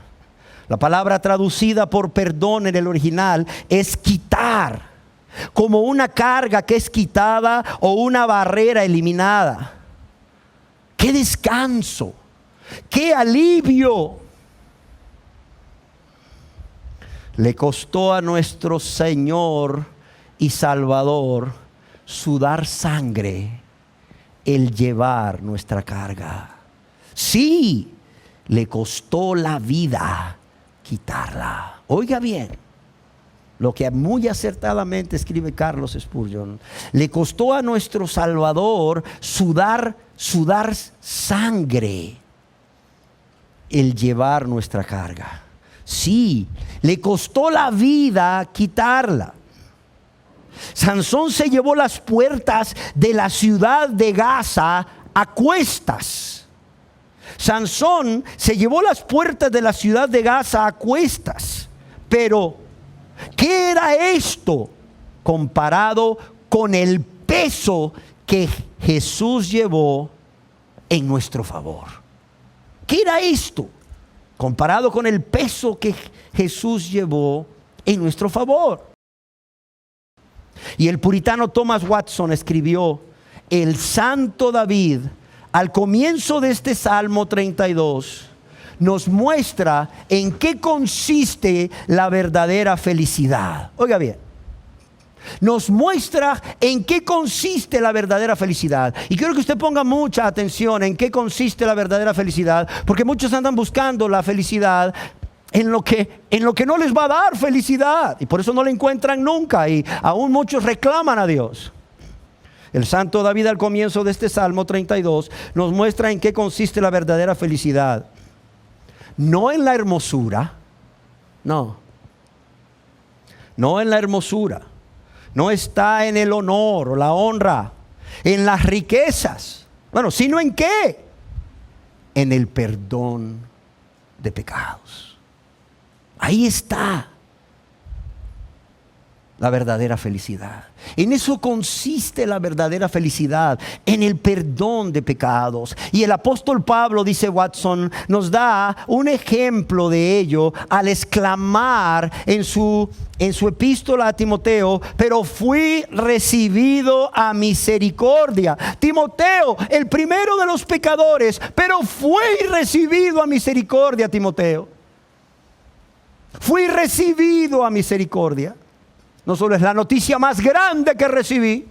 la palabra traducida por perdón en el original es quitar, como una carga que es quitada o una barrera eliminada. ¡Qué descanso! ¡Qué alivio! Le costó a nuestro Señor y Salvador sudar sangre el llevar nuestra carga. Sí, le costó la vida quitarla. Oiga bien lo que muy acertadamente escribe Carlos Spurgeon: le costó a nuestro Salvador sudar sangre el llevar nuestra carga. Sí, le costó la vida quitarla. Sansón se llevó las puertas de la ciudad de Gaza a cuestas. Sansón se llevó las puertas de la ciudad de Gaza a cuestas. Pero, ¿qué era esto comparado con el peso que Jesús llevó en nuestro favor? ¿Qué era esto comparado con el peso que Jesús llevó en nuestro favor? Y el puritano Thomas Watson escribió: el santo David, al comienzo de este Salmo 32, nos muestra en qué consiste la verdadera felicidad. Oiga bien, nos muestra en qué consiste la verdadera felicidad. Y quiero que usted ponga mucha atención en qué consiste la verdadera felicidad, porque muchos andan buscando la felicidad en lo que no les va a dar felicidad, y por eso no la encuentran nunca, y aún muchos reclaman a Dios. El santo David, al comienzo de este Salmo 32, nos muestra en qué consiste la verdadera felicidad. No en la hermosura, no en la hermosura, no está en el honor o la honra, en las riquezas, sino en qué, en el perdón de pecados. Ahí está la verdadera felicidad. En eso consiste la verdadera felicidad, en el perdón de pecados. Y el apóstol Pablo, dice Watson, nos da un ejemplo de ello al exclamar en su epístola a Timoteo: pero fui recibido a misericordia. Timoteo, el primero de los pecadores, pero fui recibido a misericordia, Timoteo. Fui recibido a misericordia. No solo es la noticia más grande que recibí,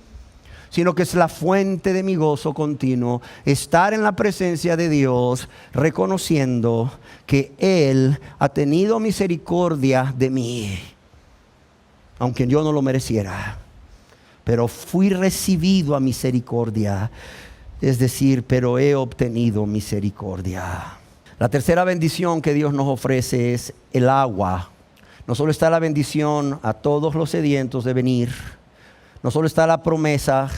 sino que es la fuente de mi gozo continuo. Estar en la presencia de Dios, reconociendo que Él ha tenido misericordia de mí, aunque yo no lo mereciera. Pero fui recibido a misericordia, es decir, pero he obtenido misericordia. La tercera bendición que Dios nos ofrece es el agua. No solo está la bendición a todos los sedientos de venir, no solo está la promesa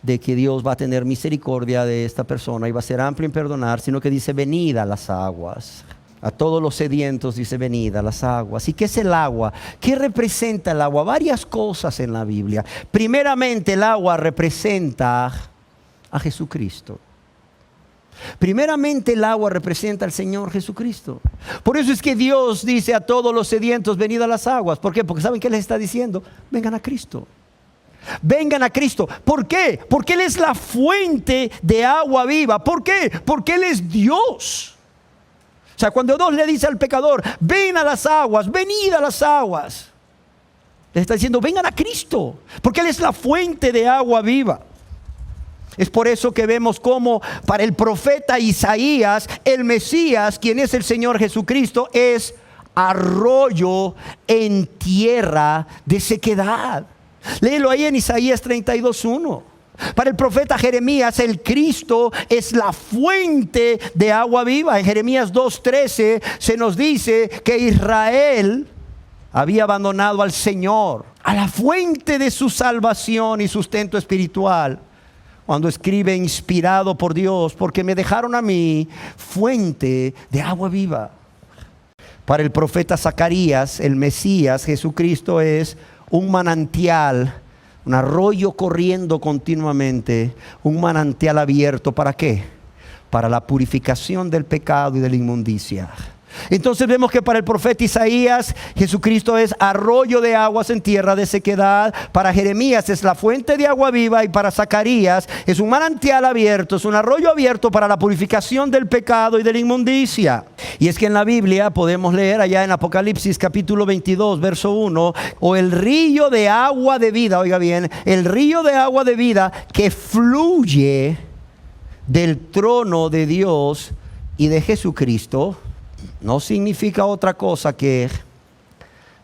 de que Dios va a tener misericordia de esta persona y va a ser amplio en perdonar, sino que dice: venid a las aguas. A todos los sedientos dice: venid a las aguas. ¿Y qué es el agua? ¿Qué representa el agua? Varias cosas en la Biblia. Primeramente, el agua representa a Jesucristo. Primeramente, el agua representa al Señor Jesucristo. Por eso es que Dios dice a todos los sedientos: venid a las aguas. ¿Por qué? Porque ¿saben qué les está diciendo? Vengan a Cristo. Vengan a Cristo. ¿Por qué? Porque Él es la fuente de agua viva. ¿Por qué? Porque Él es Dios. O sea, cuando Dios le dice al pecador: ven a las aguas, venid a las aguas, le está diciendo: vengan a Cristo, porque Él es la fuente de agua viva. Es por eso que vemos cómo para el profeta Isaías, el Mesías, quien es el Señor Jesucristo, es arroyo en tierra de sequedad. Léelo ahí en Isaías 32:1. Para el profeta Jeremías, el Cristo es la fuente de agua viva. En Jeremías 2:13 se nos dice que Israel había abandonado al Señor, a la fuente de su salvación y sustento espiritual, cuando escribe, inspirado por Dios: porque me dejaron a mí fuente de agua viva. Para el profeta Zacarías, el Mesías, Jesucristo, es un manantial, un arroyo corriendo continuamente, un manantial abierto. ¿Para qué? Para la purificación del pecado y de la inmundicia. Entonces vemos que para el profeta Isaías, Jesucristo es arroyo de aguas en tierra de sequedad. Para Jeremías es la fuente de agua viva, y para Zacarías es un manantial abierto, es un arroyo abierto para la purificación del pecado y de la inmundicia. Y es que en la Biblia podemos leer allá en Apocalipsis capítulo 22 verso 1: o el río de agua de vida, oiga bien, el río de agua de vida que fluye del trono de Dios y de Jesucristo. No significa otra cosa que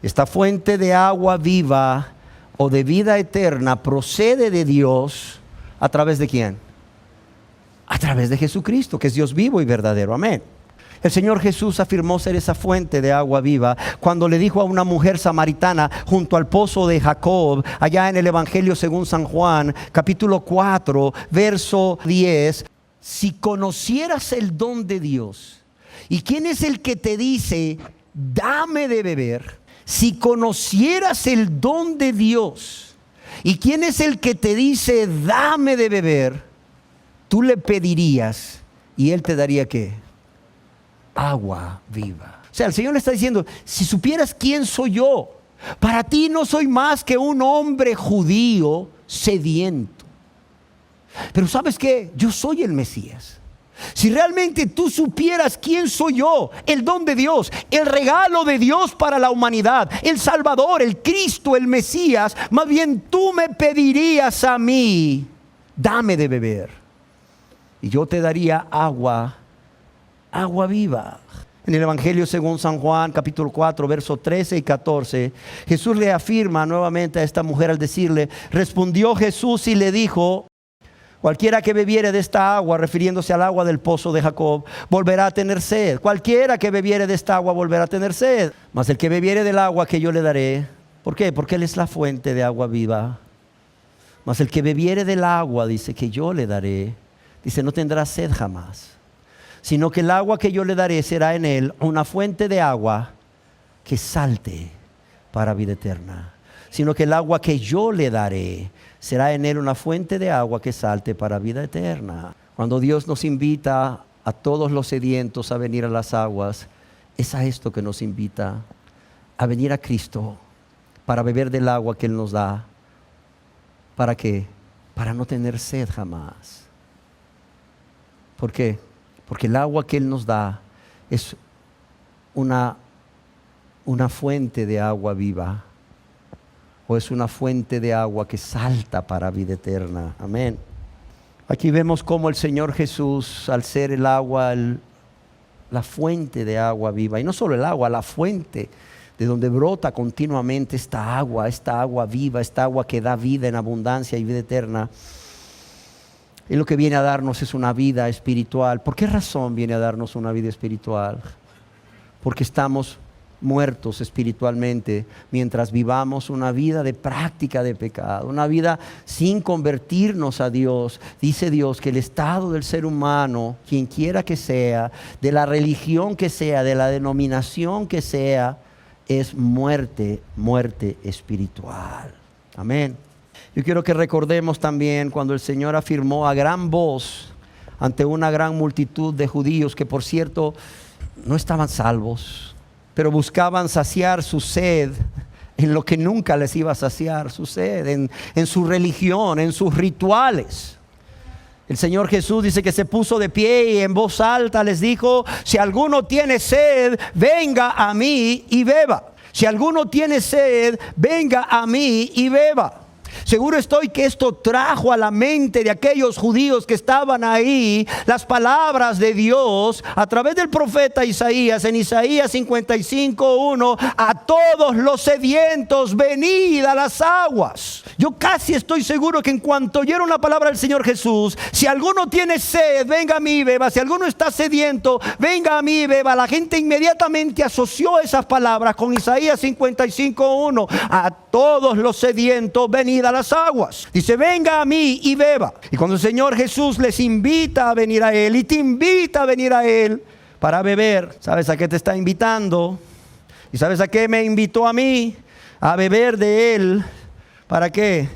esta fuente de agua viva o de vida eterna procede de Dios. ¿A través de quién? A través de Jesucristo, que es Dios vivo y verdadero. Amén. El Señor Jesús afirmó ser esa fuente de agua viva cuando le dijo a una mujer samaritana junto al pozo de Jacob, allá en el Evangelio según San Juan, capítulo 4, verso 10: si conocieras el don de Dios, ¿y quién es el que te dice: dame de beber? Si conocieras el don de Dios, ¿y quién es el que te dice: dame de beber? Tú le pedirías y Él te daría ¿qué? Agua viva. O sea, el Señor le está diciendo: si supieras quién soy yo, para ti no soy más que un hombre judío sediento. Pero ¿sabes qué? Yo soy el Mesías. Si realmente tú supieras quién soy yo, el don de Dios, el regalo de Dios para la humanidad, el Salvador, el Cristo, el Mesías, más bien tú me pedirías a mí: dame de beber, y yo te daría agua viva. En el Evangelio según San Juan, capítulo 4, versos 13 y 14, Jesús le afirma nuevamente a esta mujer al decirle: respondió Jesús y le dijo: cualquiera que bebiere de esta agua, refiriéndose al agua del pozo de Jacob, volverá a tener sed. Cualquiera que bebiere de esta agua volverá a tener sed. Mas el que bebiere del agua que yo le daré, ¿por qué? Porque Él es la fuente de agua viva. Mas el que bebiere del agua, dice, que yo le daré, dice, no tendrá sed jamás, sino que el agua que yo le daré será en él una fuente de agua que salte para vida eterna, sino que el agua que yo le daré será en él una fuente de agua que salte para vida eterna. Cuando Dios nos invita a todos los sedientos a venir a las aguas, es a esto que nos invita, a venir a Cristo para beber del agua que Él nos da. ¿Para qué? Para no tener sed jamás. ¿Por qué? Porque el agua que Él nos da es una fuente de agua viva, o es una fuente de agua que salta para vida eterna. Amén. Aquí vemos cómo el Señor Jesús, al ser el agua, la fuente de agua viva, y no solo el agua, la fuente de donde brota continuamente esta agua viva, esta agua que da vida en abundancia y vida eterna. Y lo que viene a darnos es una vida espiritual. ¿Por qué razón viene a darnos una vida espiritual? Porque estamos muertos espiritualmente mientras vivamos una vida de práctica de pecado, una vida sin convertirnos a Dios. Dice Dios que el estado del ser humano, quien quiera que sea, de la religión que sea, de la denominación que sea, es muerte espiritual. Amén. Yo quiero que recordemos también cuando el Señor afirmó a gran voz ante una gran multitud de judíos que, por cierto, no estaban salvos, pero buscaban saciar su sed en lo que nunca les iba a saciar su sed, en su religión, en sus rituales. El Señor Jesús dice que se puso de pie y en voz alta les dijo: si alguno tiene sed, venga a mí y beba. Si alguno tiene sed, venga a mí y beba. Seguro estoy que esto trajo a la mente de aquellos judíos que estaban ahí las palabras de Dios a través del profeta Isaías, en Isaías 55:1: a todos los sedientos, venid a las aguas. Yo casi estoy seguro que en cuanto oyeron la palabra del Señor Jesús, si alguno tiene sed, venga a mí y beba. Si alguno está sediento, venga a mí y beba. La gente inmediatamente asoció esas palabras con Isaías 55:1: a todos los sedientos, venid a las aguas. Dice: venga a mí y beba. Y cuando el Señor Jesús les invita a venir a Él, y te invita a venir a Él para beber, ¿sabes a qué te está invitando? ¿Y sabes a qué me invitó a mí? A beber de Él. ¿Para qué?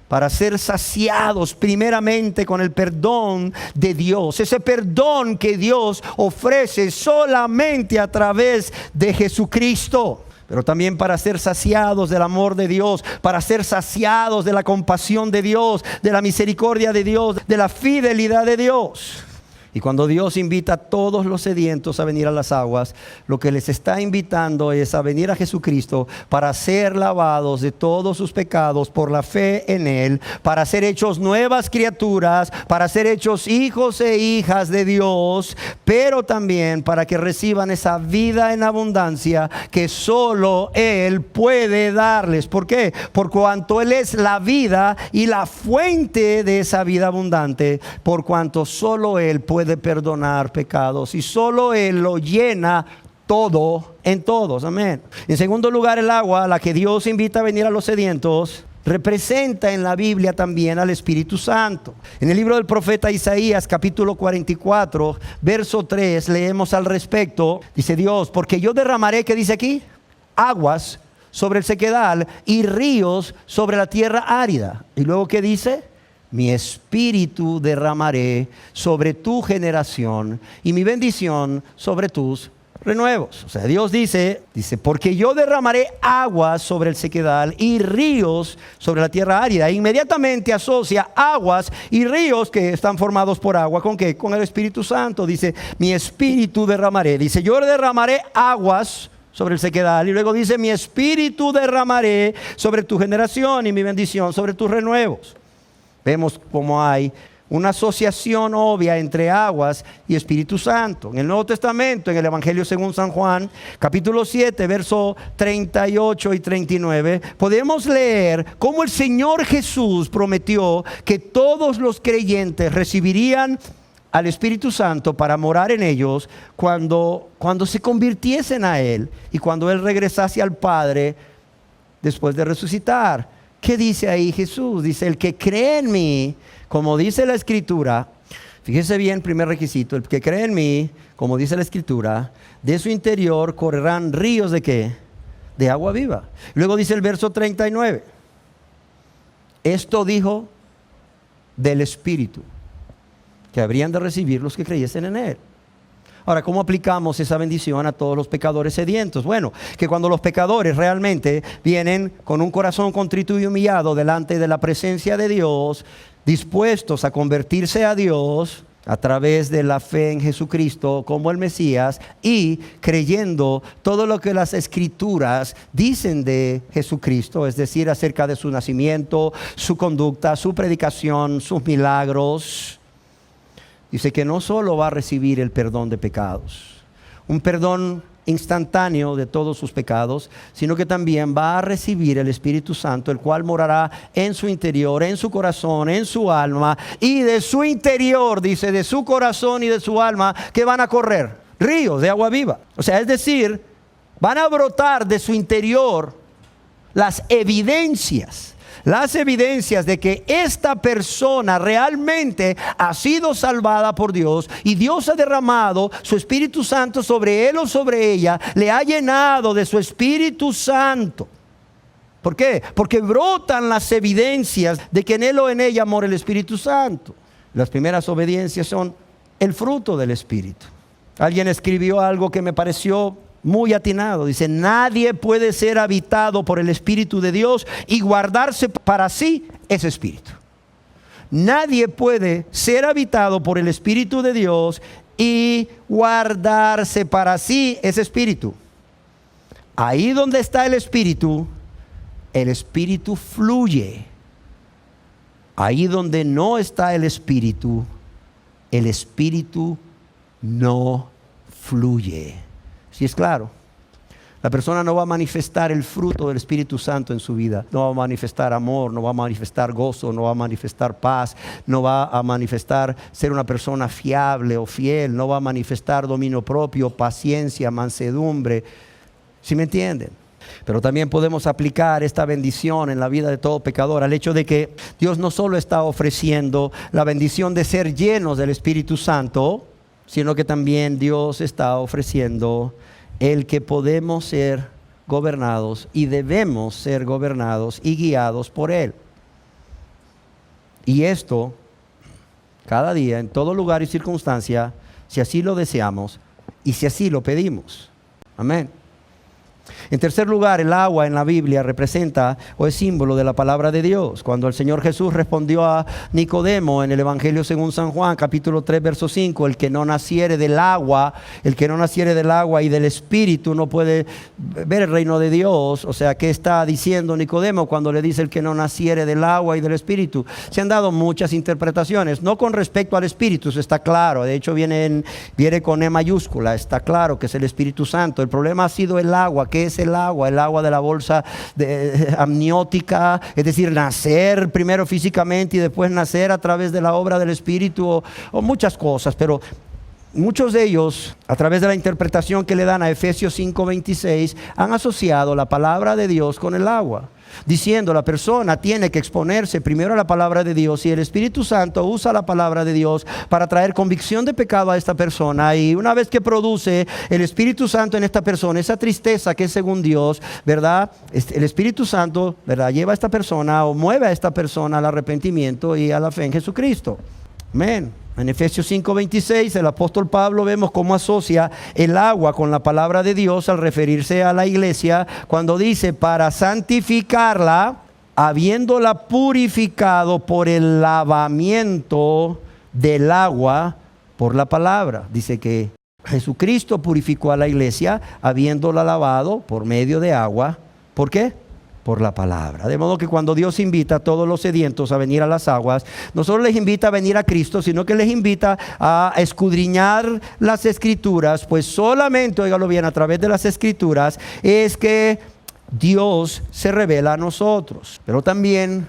Para ser saciados primeramente con el perdón de Dios. Ese perdón que Dios ofrece solamente a través de Jesucristo. Pero también para ser saciados del amor de Dios, para ser saciados de la compasión de Dios, de la misericordia de Dios, de la fidelidad de Dios. Y cuando Dios invita a todos los sedientos a venir a las aguas, lo que les está invitando es a venir a Jesucristo para ser lavados de todos sus pecados por la fe en Él, para ser hechos nuevas criaturas, para ser hechos hijos e hijas de Dios, pero también para que reciban esa vida en abundancia que solo Él puede darles. ¿Por qué? Por cuanto Él es la vida y la fuente de esa vida abundante, por cuanto solo Él puede perdonar pecados y solo Él lo llena todo en todos. Amén. En segundo lugar, el agua a la que Dios invita a venir a los sedientos representa en la Biblia también al Espíritu Santo. En el libro del profeta Isaías, capítulo 44, verso 3, leemos al respecto. Dice Dios: porque yo derramaré, ¿qué dice aquí? Aguas sobre el sequedal y ríos sobre la tierra árida. Y luego, ¿qué dice? Mi espíritu derramaré sobre tu generación y mi bendición sobre tus renuevos. O sea, Dios dice, porque yo derramaré aguas sobre el sequedal y ríos sobre la tierra árida. E inmediatamente asocia aguas y ríos que están formados por agua. ¿Con qué? Con el Espíritu Santo. Dice, mi espíritu derramaré. Dice, yo derramaré aguas sobre el sequedal. Y luego dice, mi espíritu derramaré sobre tu generación y mi bendición sobre tus renuevos. Vemos cómo hay una asociación obvia entre aguas y Espíritu Santo. En el Nuevo Testamento, en el Evangelio según San Juan, capítulo 7, versos 38 y 39, podemos leer cómo el Señor Jesús prometió que todos los creyentes recibirían al Espíritu Santo para morar en ellos cuando se convirtiesen a Él y cuando Él regresase al Padre después de resucitar. ¿Qué dice ahí Jesús? Dice, el que cree en mí, como dice la Escritura, fíjese bien, primer requisito, el que cree en mí, como dice la Escritura, de su interior correrán ríos ¿de qué? de agua viva. Luego dice el verso 39. Esto dijo del Espíritu que habrían de recibir los que creyesen en Él. Ahora, ¿cómo aplicamos esa bendición a todos los pecadores sedientos? Bueno, que cuando los pecadores realmente vienen con un corazón contrito y humillado delante de la presencia de Dios, dispuestos a convertirse a Dios a través de la fe en Jesucristo como el Mesías y creyendo todo lo que las Escrituras dicen de Jesucristo, es decir, acerca de su nacimiento, su conducta, su predicación, sus milagros. Dice que no solo va a recibir el perdón de pecados, un perdón instantáneo de todos sus pecados, sino que también va a recibir el Espíritu Santo, el cual morará en su interior, en su corazón, en su alma, y de su interior, dice, de su corazón y de su alma, que van a correr ríos de agua viva. O sea, es decir, van a brotar de su interior las evidencias de que esta persona realmente ha sido salvada por Dios y Dios ha derramado su Espíritu Santo sobre él o sobre ella, le ha llenado de su Espíritu Santo. ¿Por qué? Porque brotan las evidencias de que en él o en ella mora el Espíritu Santo. Las primeras obediencias son el fruto del Espíritu. Alguien escribió algo que me pareció muy atinado. Dice: nadie puede ser habitado por el Espíritu de Dios y guardarse para sí ese Espíritu. Nadie puede ser habitado por el Espíritu de Dios y guardarse para sí ese Espíritu. Ahí donde está el Espíritu fluye. Ahí donde no está el Espíritu no fluye. Sí, es claro. La persona no va a manifestar el fruto del Espíritu Santo en su vida. No va a manifestar amor, no va a manifestar gozo, no va a manifestar paz, no va a manifestar ser una persona fiable o fiel, no va a manifestar dominio propio, paciencia, mansedumbre. ¿Sí me entienden? Pero también podemos aplicar esta bendición en la vida de todo pecador al hecho de que Dios no solo está ofreciendo la bendición de ser llenos del Espíritu Santo, sino que también Dios está ofreciendo el que podemos ser gobernados y debemos ser gobernados y guiados por Él. Y esto, cada día, en todo lugar y circunstancia, si así lo deseamos y si así lo pedimos. Amén. En tercer lugar, el agua en la Biblia representa o es símbolo de la palabra de Dios. Cuando el Señor Jesús respondió a Nicodemo en el Evangelio según San Juan, capítulo 3, verso 5, el que no naciere del agua y del Espíritu no puede ver el reino de Dios. O sea, ¿qué está diciendo Nicodemo cuando le dice el que no naciere del agua y del Espíritu? Se han dado muchas interpretaciones, no con respecto al Espíritu, eso está claro. De hecho, viene con E mayúscula, está claro que es el Espíritu Santo. El problema ha sido el agua. ¿Qué es el agua? El agua de la bolsa amniótica, es decir, nacer primero físicamente y después nacer a través de la obra del Espíritu o muchas cosas, pero muchos de ellos, a través de la interpretación que le dan a Efesios 5:26, han asociado la palabra de Dios con el agua, diciendo la persona tiene que exponerse primero a la palabra de Dios y el Espíritu Santo usa la palabra de Dios para traer convicción de pecado a esta persona, y una vez que produce el Espíritu Santo en esta persona esa tristeza que es según Dios, ¿verdad? El Espíritu Santo, ¿verdad?, lleva a esta persona o mueve a esta persona al arrepentimiento y a la fe en Jesucristo. Amén. En Efesios 5:26 el apóstol Pablo vemos cómo asocia el agua con la palabra de Dios al referirse a la iglesia cuando dice: para santificarla, habiéndola purificado por el lavamiento del agua por la palabra. Dice que Jesucristo purificó a la iglesia habiéndola lavado por medio de agua. ¿Por qué? Por la palabra. De modo que cuando Dios invita a todos los sedientos a venir a las aguas, no solo les invita a venir a Cristo, sino que les invita a escudriñar las Escrituras, pues solamente, óigalo bien, a través de las Escrituras es que Dios se revela a nosotros. Pero también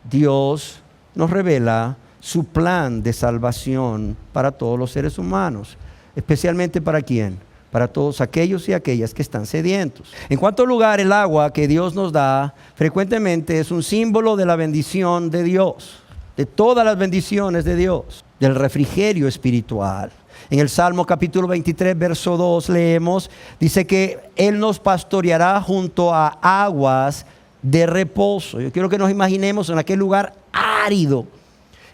Dios nos revela su plan de salvación para todos los seres humanos. Especialmente ¿para quién? Para todos aquellos y aquellas que están sedientos. En cuarto lugar, el agua que Dios nos da frecuentemente es un símbolo de la bendición de Dios, de todas las bendiciones de Dios, del refrigerio espiritual. En el Salmo capítulo 23, verso 2 leemos, dice que Él nos pastoreará junto a aguas de reposo. Yo quiero que nos imaginemos en aquel lugar árido.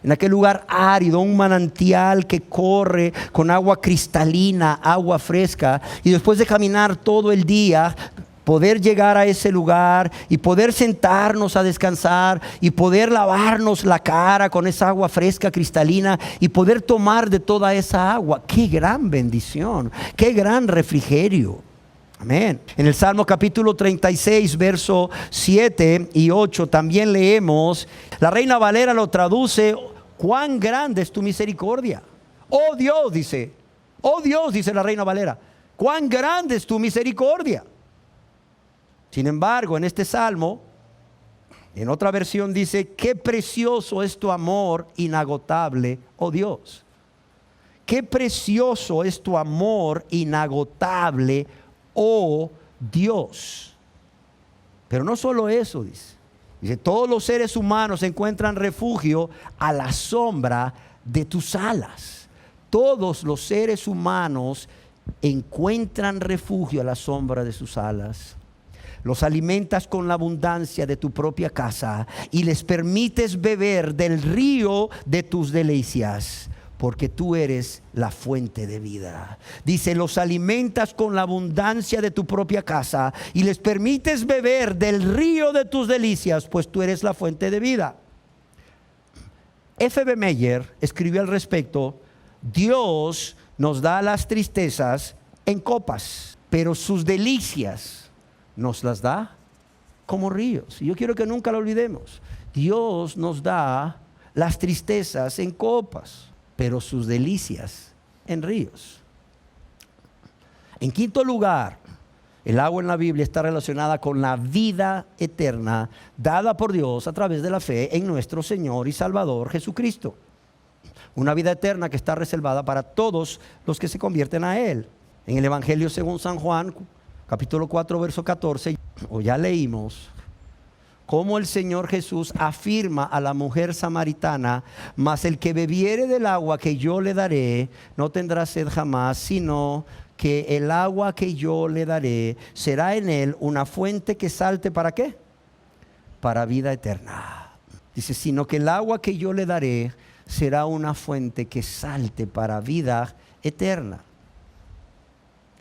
En aquel lugar árido, un manantial que corre con agua cristalina, agua fresca. Y después de caminar todo el día, poder llegar a ese lugar y poder sentarnos a descansar y poder lavarnos la cara con esa agua fresca, cristalina, y poder tomar de toda esa agua. ¡Qué gran bendición! ¡Qué gran refrigerio! Amén. En el Salmo capítulo 36, verso 7 y 8 también leemos, la Reina Valera lo traduce: cuán grande es tu misericordia. Oh Dios, dice la Reina Valera, cuán grande es tu misericordia. Sin embargo, en este salmo, en otra versión dice, qué precioso es tu amor inagotable, oh Dios. Qué precioso es tu amor inagotable, oh Dios. Pero no solo eso, dice, todos los seres humanos encuentran refugio a la sombra de tus alas. Todos los seres humanos encuentran refugio a la sombra de sus alas. Los alimentas con la abundancia de tu propia casa y les permites beber del río de tus delicias, porque tú eres la fuente de vida. Dice, los alimentas con la abundancia de tu propia casa y les permites beber del río de tus delicias, pues tú eres la fuente de vida. F.B. Meyer escribió al respecto, Dios nos da las tristezas en copas, pero sus delicias nos las da como ríos. Y yo quiero que nunca lo olvidemos. Dios nos da las tristezas en copas, pero sus delicias en ríos. En quinto lugar, el agua en la Biblia está relacionada con la vida eterna dada por Dios a través de la fe en nuestro Señor y Salvador Jesucristo. Una vida eterna que está reservada para todos los que se convierten a Él. En el Evangelio según San Juan, capítulo 4, verso 14, o ya leímos cómo el Señor Jesús afirma a la mujer samaritana, mas el que bebiere del agua que yo le daré, no tendrá sed jamás, sino que el agua que yo le daré será en él una fuente que salte, ¿para qué? Para vida eterna. Dice, sino que el agua que yo le daré será una fuente que salte para vida eterna.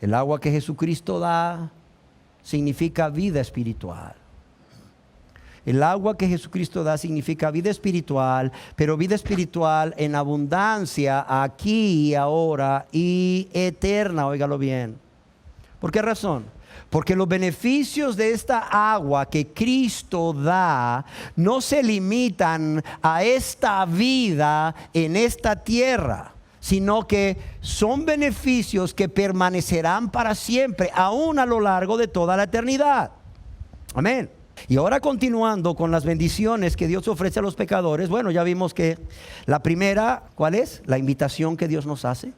El agua que Jesucristo da significa vida espiritual. El agua que Jesucristo da significa vida espiritual, pero vida espiritual en abundancia, aquí y ahora y eterna, óigalo bien. ¿Por qué razón? Porque los beneficios de esta agua que Cristo da no se limitan a esta vida en esta tierra, sino que son beneficios que permanecerán para siempre, aún a lo largo de toda la eternidad. Amén. Y ahora continuando con las bendiciones que Dios ofrece a los pecadores, bueno, ya vimos que la primera, ¿cuál es? La invitación que Dios nos hace.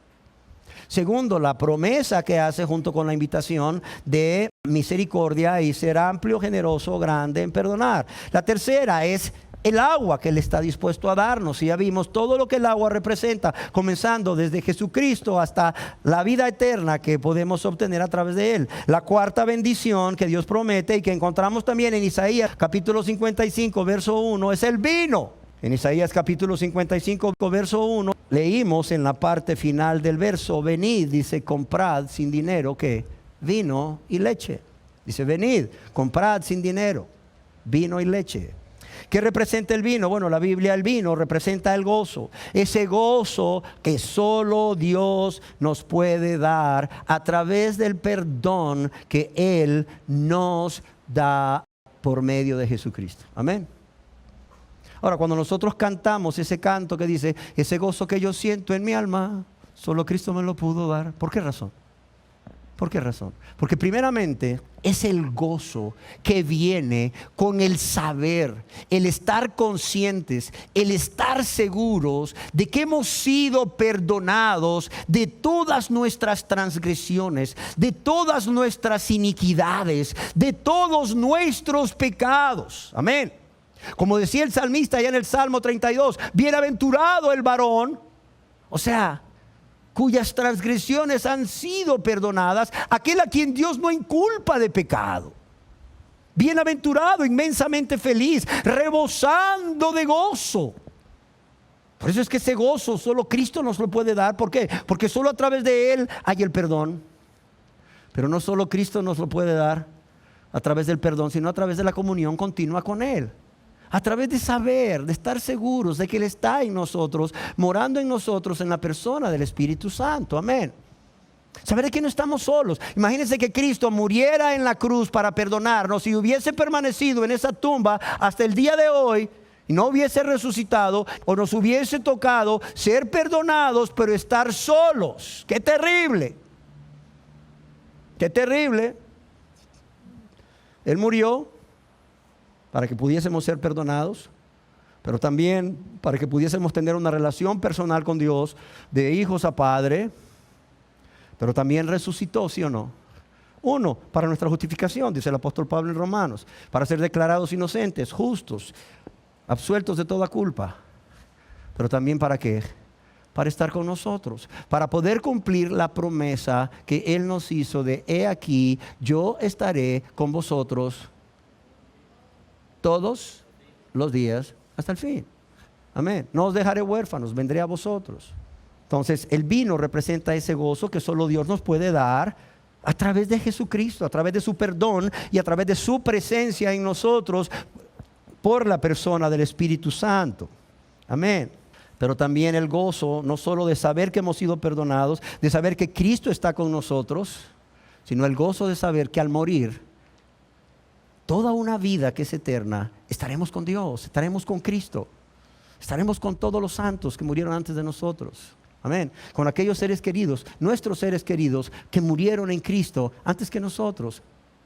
Segundo, la promesa que hace junto con la invitación de misericordia y ser amplio, generoso, grande en perdonar. La tercera es el agua que Él está dispuesto a darnos. Y ya vimos todo lo que el agua representa, comenzando desde Jesucristo hasta la vida eterna que podemos obtener a través de Él. La cuarta bendición que Dios promete y que encontramos también en Isaías capítulo 55 verso 1 es el vino. En Isaías capítulo 55 verso 1 leímos en la parte final del verso, venid, dice, comprad sin dinero, ¿qué? Vino y leche. Dice, venid, comprad sin dinero, vino y leche. ¿Qué representa el vino? Bueno, la Biblia, el vino representa el gozo. Ese gozo que solo Dios nos puede dar a través del perdón que Él nos da por medio de Jesucristo. Amén. Ahora, cuando nosotros cantamos ese canto que dice, ese gozo que yo siento en mi alma, solo Cristo me lo pudo dar. ¿Por qué razón? ¿Por qué razón? Porque primeramente es el gozo que viene con el saber, el estar conscientes, el estar seguros de que hemos sido perdonados de todas nuestras transgresiones, de todas nuestras iniquidades, de todos nuestros pecados. Amén. Como decía el salmista allá en el Salmo 32, bienaventurado el varón, o sea, cuyas transgresiones han sido perdonadas, aquel a quien Dios no inculpa de pecado. Bienaventurado, inmensamente feliz, rebosando de gozo. Por eso es que ese gozo solo Cristo nos lo puede dar. ¿Por qué? Porque solo a través de Él hay el perdón. Pero no solo Cristo nos lo puede dar a través del perdón, sino a través de la comunión continua con Él. A través de saber, de estar seguros de que Él está en nosotros, morando en nosotros en la persona del Espíritu Santo. Amén. Saber que no estamos solos. Imagínense que Cristo muriera en la cruz para perdonarnos y hubiese permanecido en esa tumba hasta el día de hoy y no hubiese resucitado, o nos hubiese tocado ser perdonados pero estar solos. ¡Qué terrible! ¡Qué terrible! Él murió para que pudiésemos ser perdonados, pero también para que pudiésemos tener una relación personal con Dios, de hijos a padre. Pero también resucitó, ¿sí o no? Uno, para nuestra justificación, dice el apóstol Pablo en Romanos, para ser declarados inocentes, justos, absueltos de toda culpa. Pero también ¿para qué? Para estar con nosotros, para poder cumplir la promesa que Él nos hizo de: he aquí, yo estaré con vosotros todos los días hasta el fin. Amén. No os dejaré huérfanos, vendré a vosotros. Entonces, el vino representa ese gozo que solo Dios nos puede dar a través de Jesucristo, a través de su perdón y a través de su presencia en nosotros por la persona del Espíritu Santo. Amén. Pero también el gozo, no solo de saber que hemos sido perdonados, de saber que Cristo está con nosotros, sino el gozo de saber que al morir, toda una vida que es eterna, estaremos con Dios, estaremos con Cristo, estaremos con todos los santos que murieron antes de nosotros. Amén. Con aquellos seres queridos, nuestros seres queridos que murieron en Cristo antes que nosotros.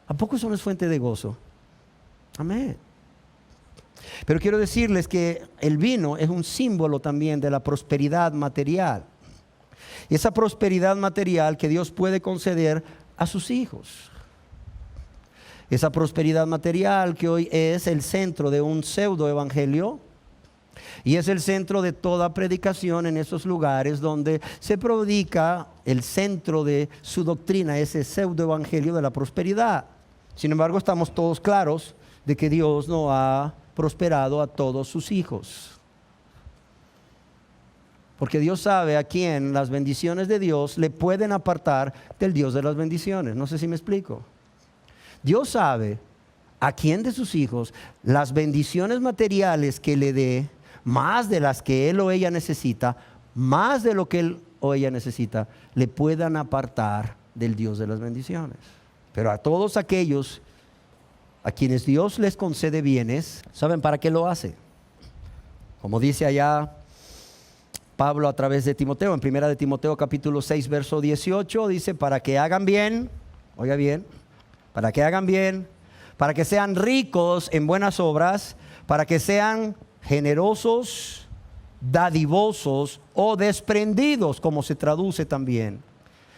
¿A poco eso no es fuente de gozo? Amén. Pero quiero decirles que el vino es un símbolo también de la prosperidad material. Y esa prosperidad material que Dios puede conceder a sus hijos. Esa prosperidad material que hoy es el centro de un pseudo evangelio. Y es el centro de toda predicación en esos lugares donde se predica el centro de su doctrina, ese pseudo evangelio de la prosperidad. Sin embargo, estamos todos claros de que Dios no ha prosperado a todos sus hijos. Porque Dios sabe a quién las bendiciones de Dios le pueden apartar del Dios de las bendiciones. No sé si me explico. Dios sabe a quién de sus hijos las bendiciones materiales que le dé, más de las que él o ella necesita, más de lo que él o ella necesita, le puedan apartar del Dios de las bendiciones. Pero a todos aquellos a quienes Dios les concede bienes, ¿saben para qué lo hace? Como dice allá Pablo a través de Timoteo, en 1 de Timoteo capítulo 6, verso 18, dice: para que hagan bien, oiga bien, para que hagan bien, para que sean ricos en buenas obras, para que sean generosos, dadivosos o desprendidos, como se traduce también.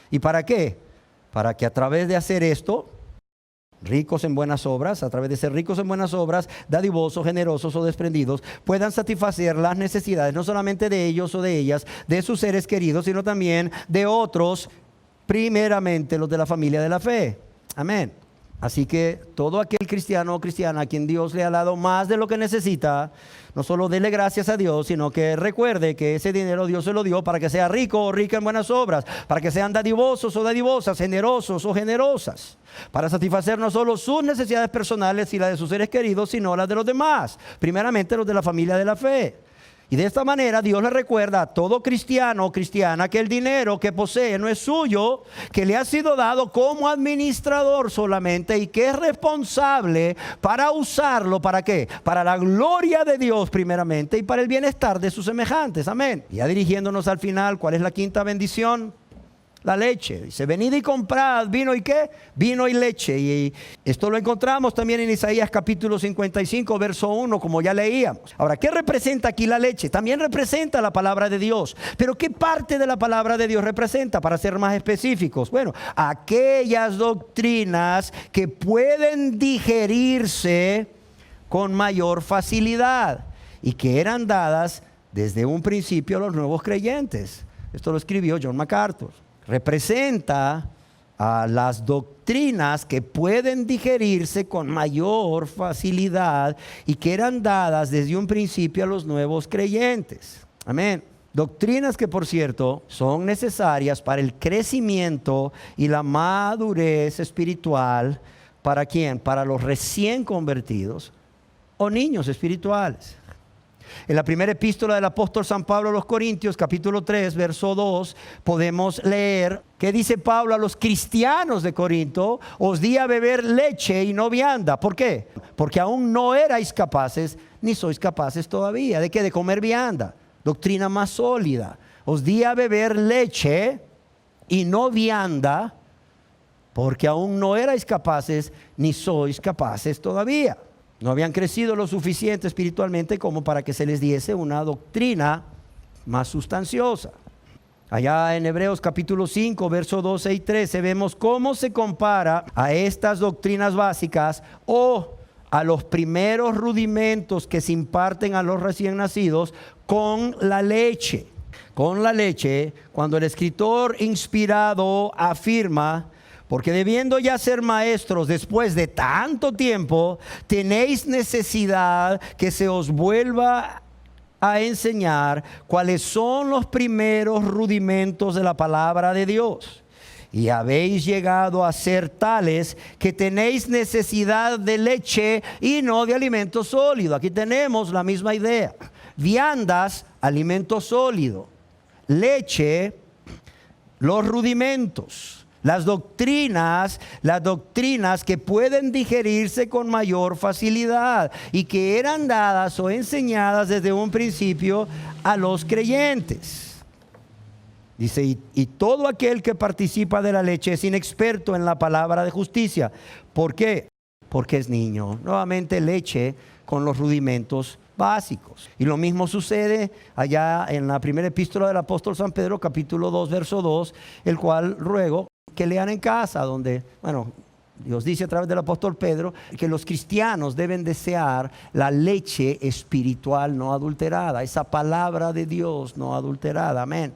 ¿Y para qué? Para que a través de hacer esto, ricos en buenas obras, a través de ser ricos en buenas obras, dadivosos, generosos o desprendidos, puedan satisfacer las necesidades no solamente de ellos o de ellas, de sus seres queridos, sino también de otros, primeramente los de la familia de la fe. Amén. Así que todo aquel cristiano o cristiana a quien Dios le ha dado más de lo que necesita, no solo dele gracias a Dios, sino que recuerde que ese dinero Dios se lo dio para que sea rico o rica en buenas obras, para que sean dadivosos o dadivosas, generosos o generosas, para satisfacer no solo sus necesidades personales y las de sus seres queridos, sino las de los demás, primeramente los de la familia de la fe. Y de esta manera Dios le recuerda a todo cristiano o cristiana que el dinero que posee no es suyo, que le ha sido dado como administrador solamente y que es responsable para usarlo. ¿Para qué? Para la gloria de Dios primeramente y para el bienestar de sus semejantes. Amén. Ya dirigiéndonos al final, ¿cuál es la quinta bendición? La leche. Dice: venid y comprad vino y ¿qué? Vino y leche. Y esto lo encontramos también en Isaías capítulo 55, verso 1, como ya leíamos. Ahora, ¿qué representa aquí la leche? También representa la palabra de Dios. Pero ¿qué parte de la palabra de Dios representa? Para ser más específicos. Bueno, aquellas doctrinas que pueden digerirse con mayor facilidad y que eran dadas desde un principio a los nuevos creyentes. Esto lo escribió John MacArthur. Representa a las doctrinas que pueden digerirse con mayor facilidad y que eran dadas desde un principio a los nuevos creyentes. Amén. Doctrinas que, por cierto, son necesarias para el crecimiento y la madurez espiritual. ¿Para quién? Para los recién convertidos o niños espirituales. En la primera epístola del apóstol San Pablo a los Corintios, capítulo 3, verso 2, podemos leer que dice Pablo a los cristianos de Corinto: os di a beber leche y no vianda. ¿Por qué? Porque aún no erais capaces, ni sois capaces todavía. ¿De qué? De comer vianda, doctrina más sólida. Os di a beber leche y no vianda, porque aún no erais capaces, ni sois capaces todavía. No habían crecido lo suficiente espiritualmente como para que se les diese una doctrina más sustanciosa. Allá en Hebreos capítulo 5, versos 12 y 13 vemos cómo se compara a estas doctrinas básicas o a los primeros rudimentos que se imparten a los recién nacidos con la leche. Con la leche, cuando el escritor inspirado afirma: porque debiendo ya ser maestros después de tanto tiempo, tenéis necesidad que se os vuelva a enseñar cuáles son los primeros rudimentos de la palabra de Dios. Y habéis llegado a ser tales que tenéis necesidad de leche y no de alimento sólido. Aquí tenemos la misma idea. Viandas, alimento sólido. Leche, los rudimentos. Las doctrinas que pueden digerirse con mayor facilidad y que eran dadas o enseñadas desde un principio a los creyentes. Dice, y todo aquel que participa de la leche es inexperto en la palabra de justicia. ¿Por qué? Porque es niño. Nuevamente, leche con los rudimentos básicos. Y lo mismo sucede allá en la primera epístola del apóstol San Pedro, capítulo 2, verso 2, el cual ruego que lean en casa, donde, Dios dice a través del apóstol Pedro que los cristianos deben desear la leche espiritual no adulterada, esa palabra de Dios no adulterada. Amén.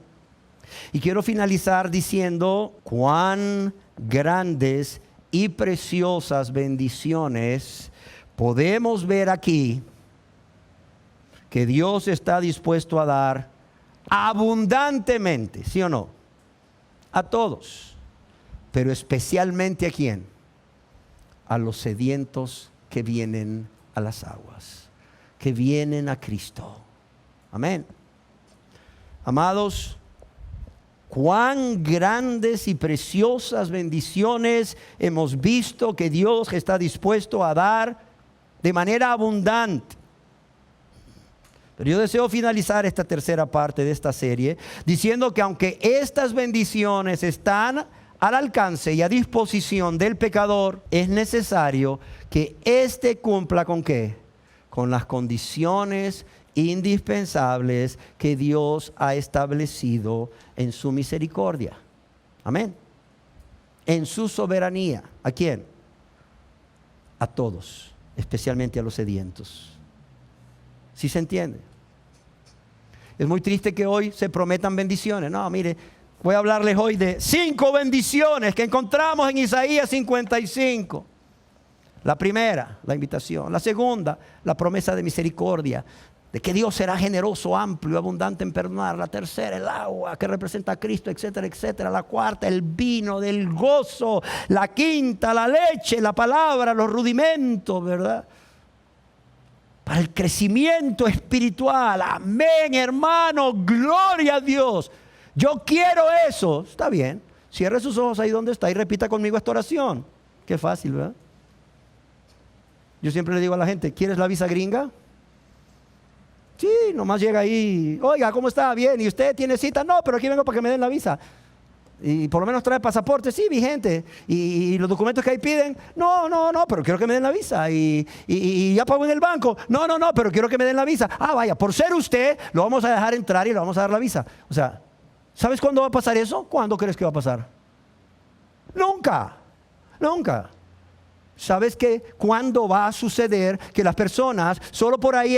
Y quiero finalizar diciendo cuán grandes y preciosas bendiciones podemos ver aquí que Dios está dispuesto a dar abundantemente, ¿sí o no? A todos. Pero especialmente ¿a quién? A los sedientos que vienen a las aguas, que vienen a Cristo. Amén. Amados, cuán grandes y preciosas bendiciones hemos visto que Dios está dispuesto a dar de manera abundante. Pero yo deseo finalizar esta tercera parte de esta serie diciendo que aunque estas bendiciones están al alcance y a disposición del pecador, es necesario que éste cumpla ¿con qué? Con las condiciones indispensables que Dios ha establecido en su misericordia. Amén. En su soberanía. ¿A quién? A todos, especialmente a los sedientos. ¿Sí se entiende? Es muy triste que hoy se prometan bendiciones. No, mire, voy a hablarles hoy de 5 bendiciones que encontramos en Isaías 55. La primera, la invitación. La segunda, la promesa de misericordia, de que Dios será generoso, amplio, abundante en perdonar. La tercera, el agua que representa a Cristo, etcétera, etcétera. La cuarta, el vino del gozo. La quinta, la leche, la palabra, los rudimentos, ¿verdad? Para el crecimiento espiritual. Amén, hermano. Gloria a Dios. Yo quiero eso. Está bien. Cierre sus ojos ahí donde está y repita conmigo esta oración. Qué fácil, ¿verdad? Yo siempre le digo a la gente, ¿quieres la visa gringa? Sí, nomás llega ahí. Oiga, ¿cómo está? Bien. ¿Y usted tiene cita? No, pero aquí vengo para que me den la visa. Y por lo menos trae pasaporte, sí, vigente. Y los documentos que ahí piden, no, pero quiero que me den la visa. Y ya pago en el banco, no, pero quiero que me den la visa. Ah, vaya, por ser usted, lo vamos a dejar entrar y le vamos a dar la visa. O sea, ¿sabes cuándo va a pasar eso? ¿Cuándo crees que va a pasar? Nunca. ¿Sabes qué? ¿Cuándo va a suceder que las personas solo por ahí,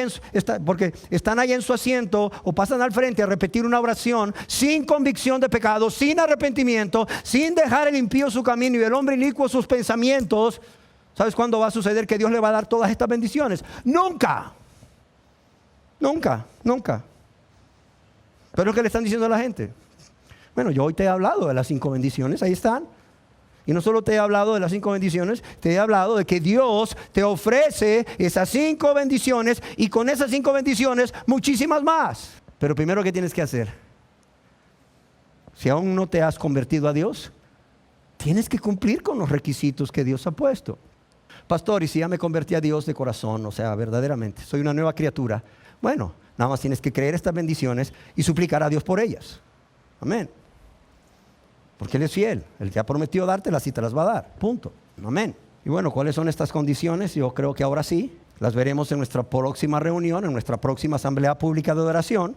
porque están ahí en su asiento o pasan al frente a repetir una oración sin convicción de pecado, sin arrepentimiento, sin dejar el impío su camino y el hombre inicuo sus pensamientos? ¿Sabes cuándo va a suceder que Dios le va a dar todas estas bendiciones? Nunca. Nunca, nunca. Pero es que le están diciendo a la gente. Bueno, yo hoy te he hablado de las 5 bendiciones, ahí están. Y no solo te he hablado de las 5 bendiciones, te he hablado de que Dios te ofrece esas 5 bendiciones y con esas 5 bendiciones muchísimas más. Pero primero, ¿qué tienes que hacer? Si aún no te has convertido a Dios, tienes que cumplir con los requisitos que Dios ha puesto. Pastor, y si ya me convertí a Dios de corazón, o sea, verdaderamente, soy una nueva criatura. Bueno, nada más tienes que creer estas bendiciones y suplicar a Dios por ellas. Amén. Porque Él es fiel. El que ha prometido dártelas y te las va a dar. Punto. Amén. Y bueno, ¿cuáles son estas condiciones? Yo creo que ahora sí. Las veremos en nuestra próxima reunión, en nuestra próxima asamblea pública de oración.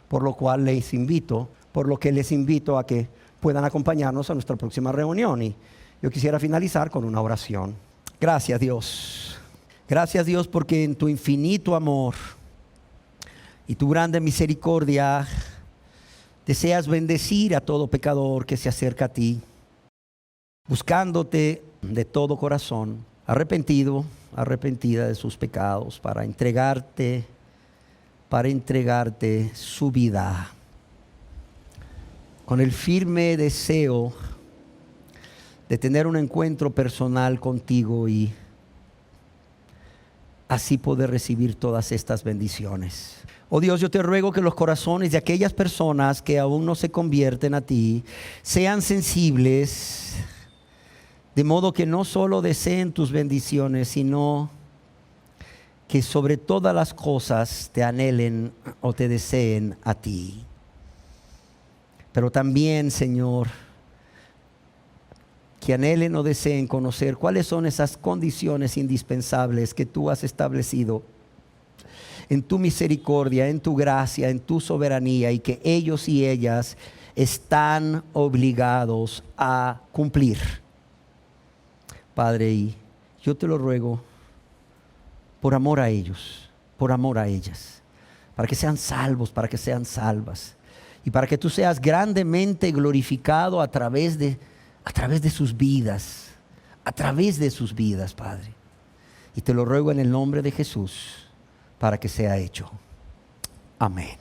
Por lo que les invito a que puedan acompañarnos a nuestra próxima reunión. Y yo quisiera finalizar con una oración. Gracias, Dios. Gracias, Dios, porque en tu infinito amor y tu grande misericordia deseas bendecir a todo pecador que se acerca a ti, buscándote de todo corazón, arrepentida de sus pecados, para entregarte su vida, con el firme deseo de tener un encuentro personal contigo y así poder recibir todas estas bendiciones. Oh Dios, yo te ruego que los corazones de aquellas personas que aún no se convierten a ti sean sensibles, de modo que no solo deseen tus bendiciones, sino que sobre todas las cosas te anhelen o te deseen a ti. Pero también, Señor, que anhelen o deseen conocer cuáles son esas condiciones indispensables que tú has establecido en tu misericordia, en tu gracia, en tu soberanía, y que ellos y ellas están obligados a cumplir. Padre, y yo te lo ruego por amor a ellos, por amor a ellas, para que sean salvos, para que sean salvas, y para que tú seas grandemente glorificado a través de sus vidas, Padre. Y te lo ruego en el nombre de Jesús, para que sea hecho. Amén.